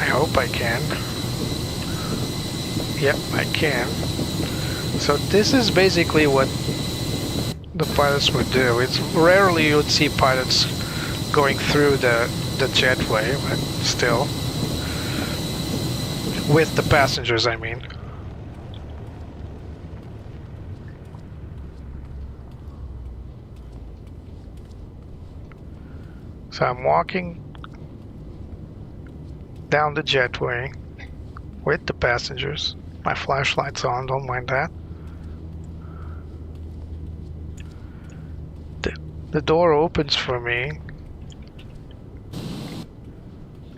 I hope I can. Yep, I can. So this is basically what the pilots would do. It's rarely you would see pilots going through the jetway, but still. With the passengers, I mean. So I'm walking down the jetway with the passengers. My flashlight's on, don't mind that. The door opens for me.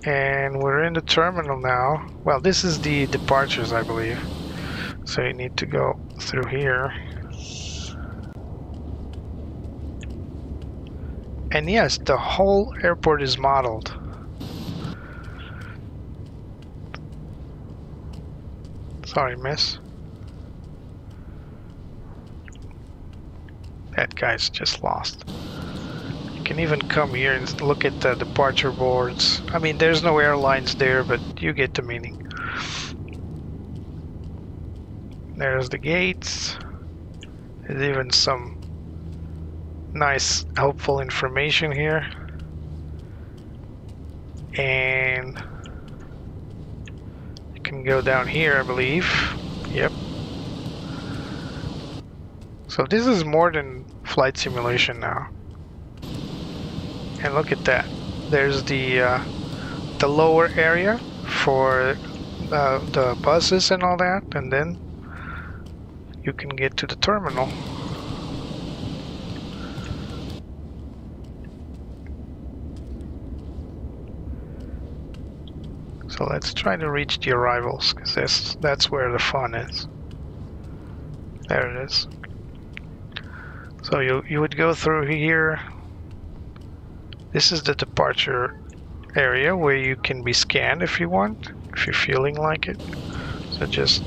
And we're in the terminal now. Well, this is the departures, I believe. So you need to go through here. And yes, the whole airport is modeled. Sorry, miss. That guy's just lost. You can even come here and look at the departure boards. I mean, there's no airlines there, but you get the meaning. There's the gates. There's even some nice, helpful information here. And you can go down here, I believe. Yep. So this is more than flight simulation now. And look at that. There's the lower area for the buses and all that, and then you can get to the terminal. So let's try to reach the arrivals, because that's where the fun is. There it is. So you would go through here. This is the departure area where you can be scanned if you want, if you're feeling like it. So just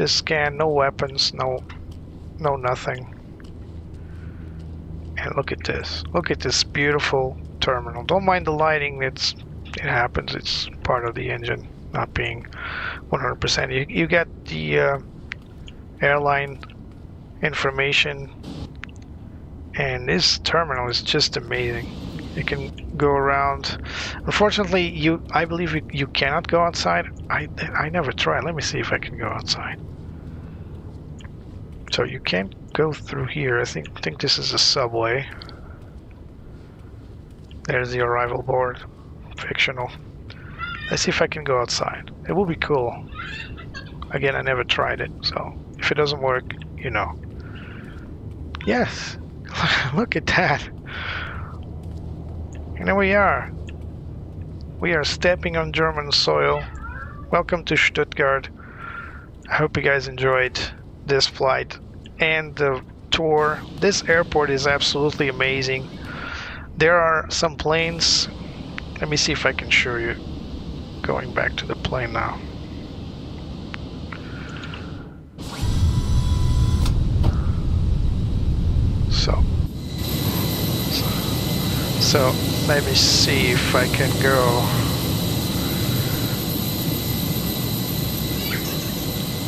scan, no weapons, no nothing. And look at this. Look at this beautiful terminal. Don't mind the lighting, it happens, it's part of the engine not being 100%. You get the airline information. And this terminal is just amazing. You can go around. Unfortunately, I believe you cannot go outside. I never tried. Let me see if I can go outside. So you can't go through here. I think this is a subway. There's the arrival board. Fictional. Let's see if I can go outside. It will be cool. Again, I never tried it, so if it doesn't work, you know. Yes. Look at that. And there we are. We are stepping on German soil. Welcome to Stuttgart. I hope you guys enjoyed this flight and the tour. This airport is absolutely amazing. There are some planes. Let me see if I can show you. Going back to the plane now. So let me see if I can go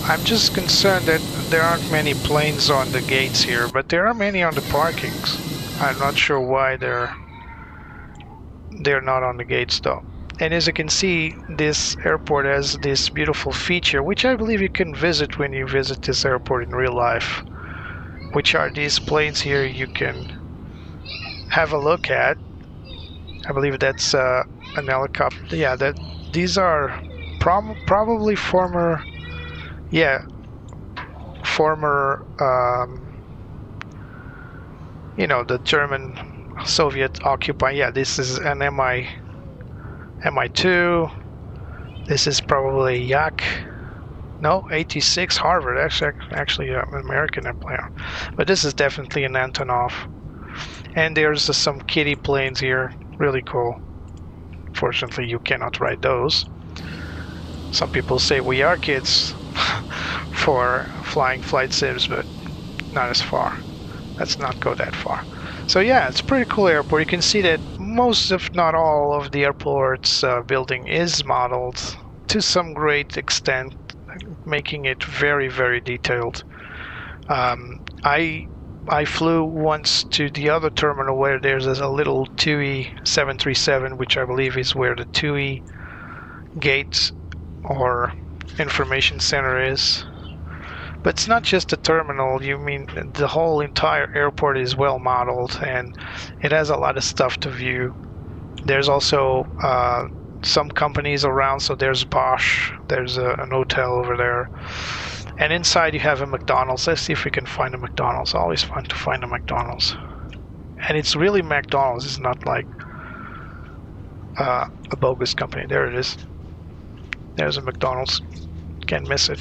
I'm just concerned that there aren't many planes on the gates here, but there are many on the parkings. I'm not sure why they're not on the gates though. And as you can see, this airport has this beautiful feature, which I believe you can visit when you visit this airport in real life, which are these planes here you can have a look at. I believe that's an helicopter. Yeah, these are probably former, you know, the German Soviet occupied. Yeah, this is an MI2. This is probably Yak. No, AT6 Harvard. Actually an American airplane. But this is definitely an Antonov. And there's some kiddie planes here. Really cool. Fortunately, you cannot ride those. Some people say we are kids for flying flight sims, but not as far. Let's not go that far. So yeah, it's a pretty cool airport. You can see that most, if not all, of the airport's building is modeled to some great extent, making it very, very detailed. I flew once to the other terminal where there's a little TUI 737, which I believe is where the TUI gate or information center is. But it's not just a terminal. You mean the whole entire airport is well modeled, and it has a lot of stuff to view. There's also some companies around, so there's Bosch, there's an hotel over there, and inside you have a McDonald's. Let's see if we can find a McDonald's. Always fun to find a McDonald's, and it's really McDonald's. It's not like a bogus company. There it is. There's a McDonald's. Can't miss it.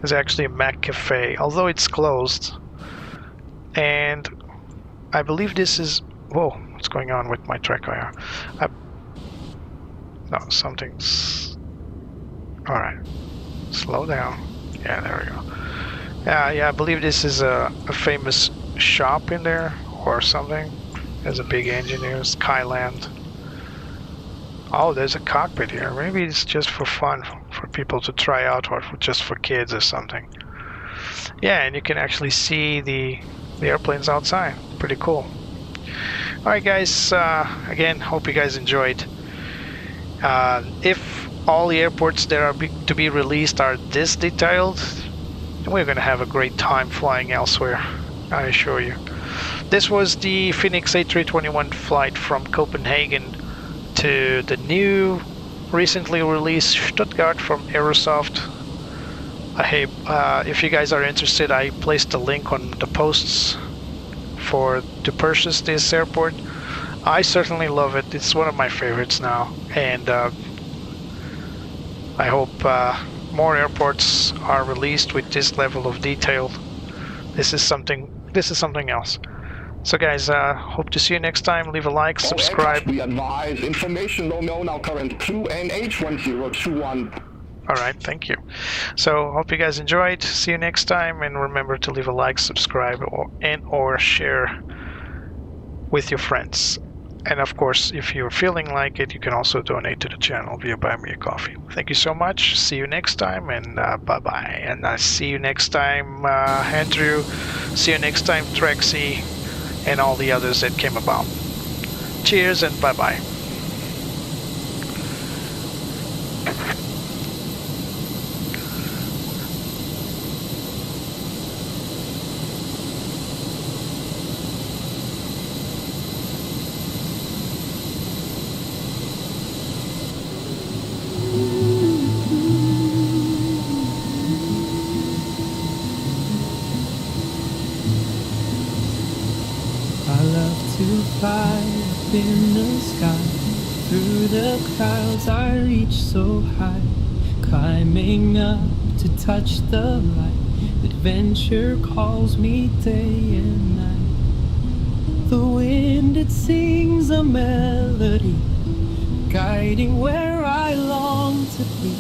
There's actually a Mac Cafe, although it's closed. And I believe this is... Whoa, what's going on with my track IR? No, something's... Alright. Slow down. Yeah, there we go. Yeah, I believe this is a famous shop in there, or something. There's a big engine here, Skyland. Oh, there's a cockpit here. Maybe it's just for fun, for people to try out, or just for kids or something. Yeah, and you can actually see the airplanes outside. Pretty cool. Alright guys, again, hope you guys enjoyed. If all the airports that are to be released are this detailed, we're going to have a great time flying elsewhere, I assure you. This was the Fenix A321 flight from Copenhagen to the new, recently released Stuttgart from Aerosoft. If you guys are interested, I placed a link on the posts to purchase this airport. I certainly love it. It's one of my favorites now, and I hope more airports are released with this level of detail. This is something else. So guys, hope to see you next time. Leave a like, subscribe. We advise information Romeo now current QNH1021. Alright, thank you. So hope you guys enjoyed. See you next time, and remember to leave a like, subscribe, or share with your friends. And of course, if you're feeling like it, you can also donate to the channel via Buy Me a Coffee. Thank you so much. See you next time, and bye-bye. And I see you next time, Andrew. See you next time, Trexie, and all the others that came about. Cheers and bye-bye. Fly up in the sky, through the clouds I reach so high, climbing up to touch the light. Adventure calls me day and night. The wind, it sings a melody, guiding where I long to be.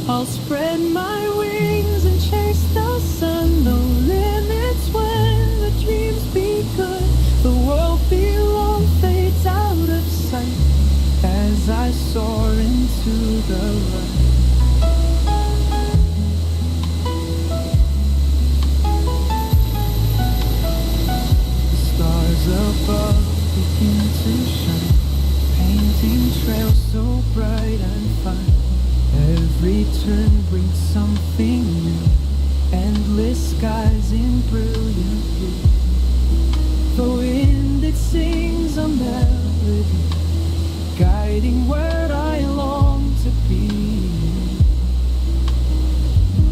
I'll spread my wings and chase the sun, no limits when the dreams begun. The world below fades out of sight as I soar into the light. The stars above begin to shine, painting trails so bright and fine. Every turn brings something new, endless skies in brilliant blue. The wind, it sings a melody, guiding where I long to be.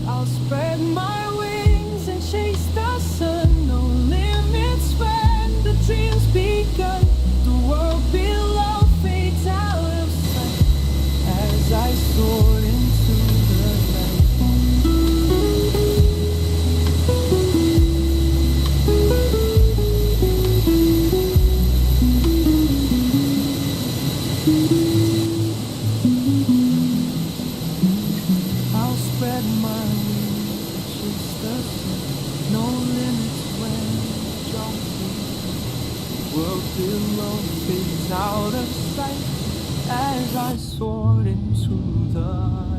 I'll spread my wings and chase the sun. No limits when the dream's begun. The world below fades out of sight as I soar into the night. I'll spread my wings and chase the sun. No limits when the drum beats. The world below fades out of sight as I soar into the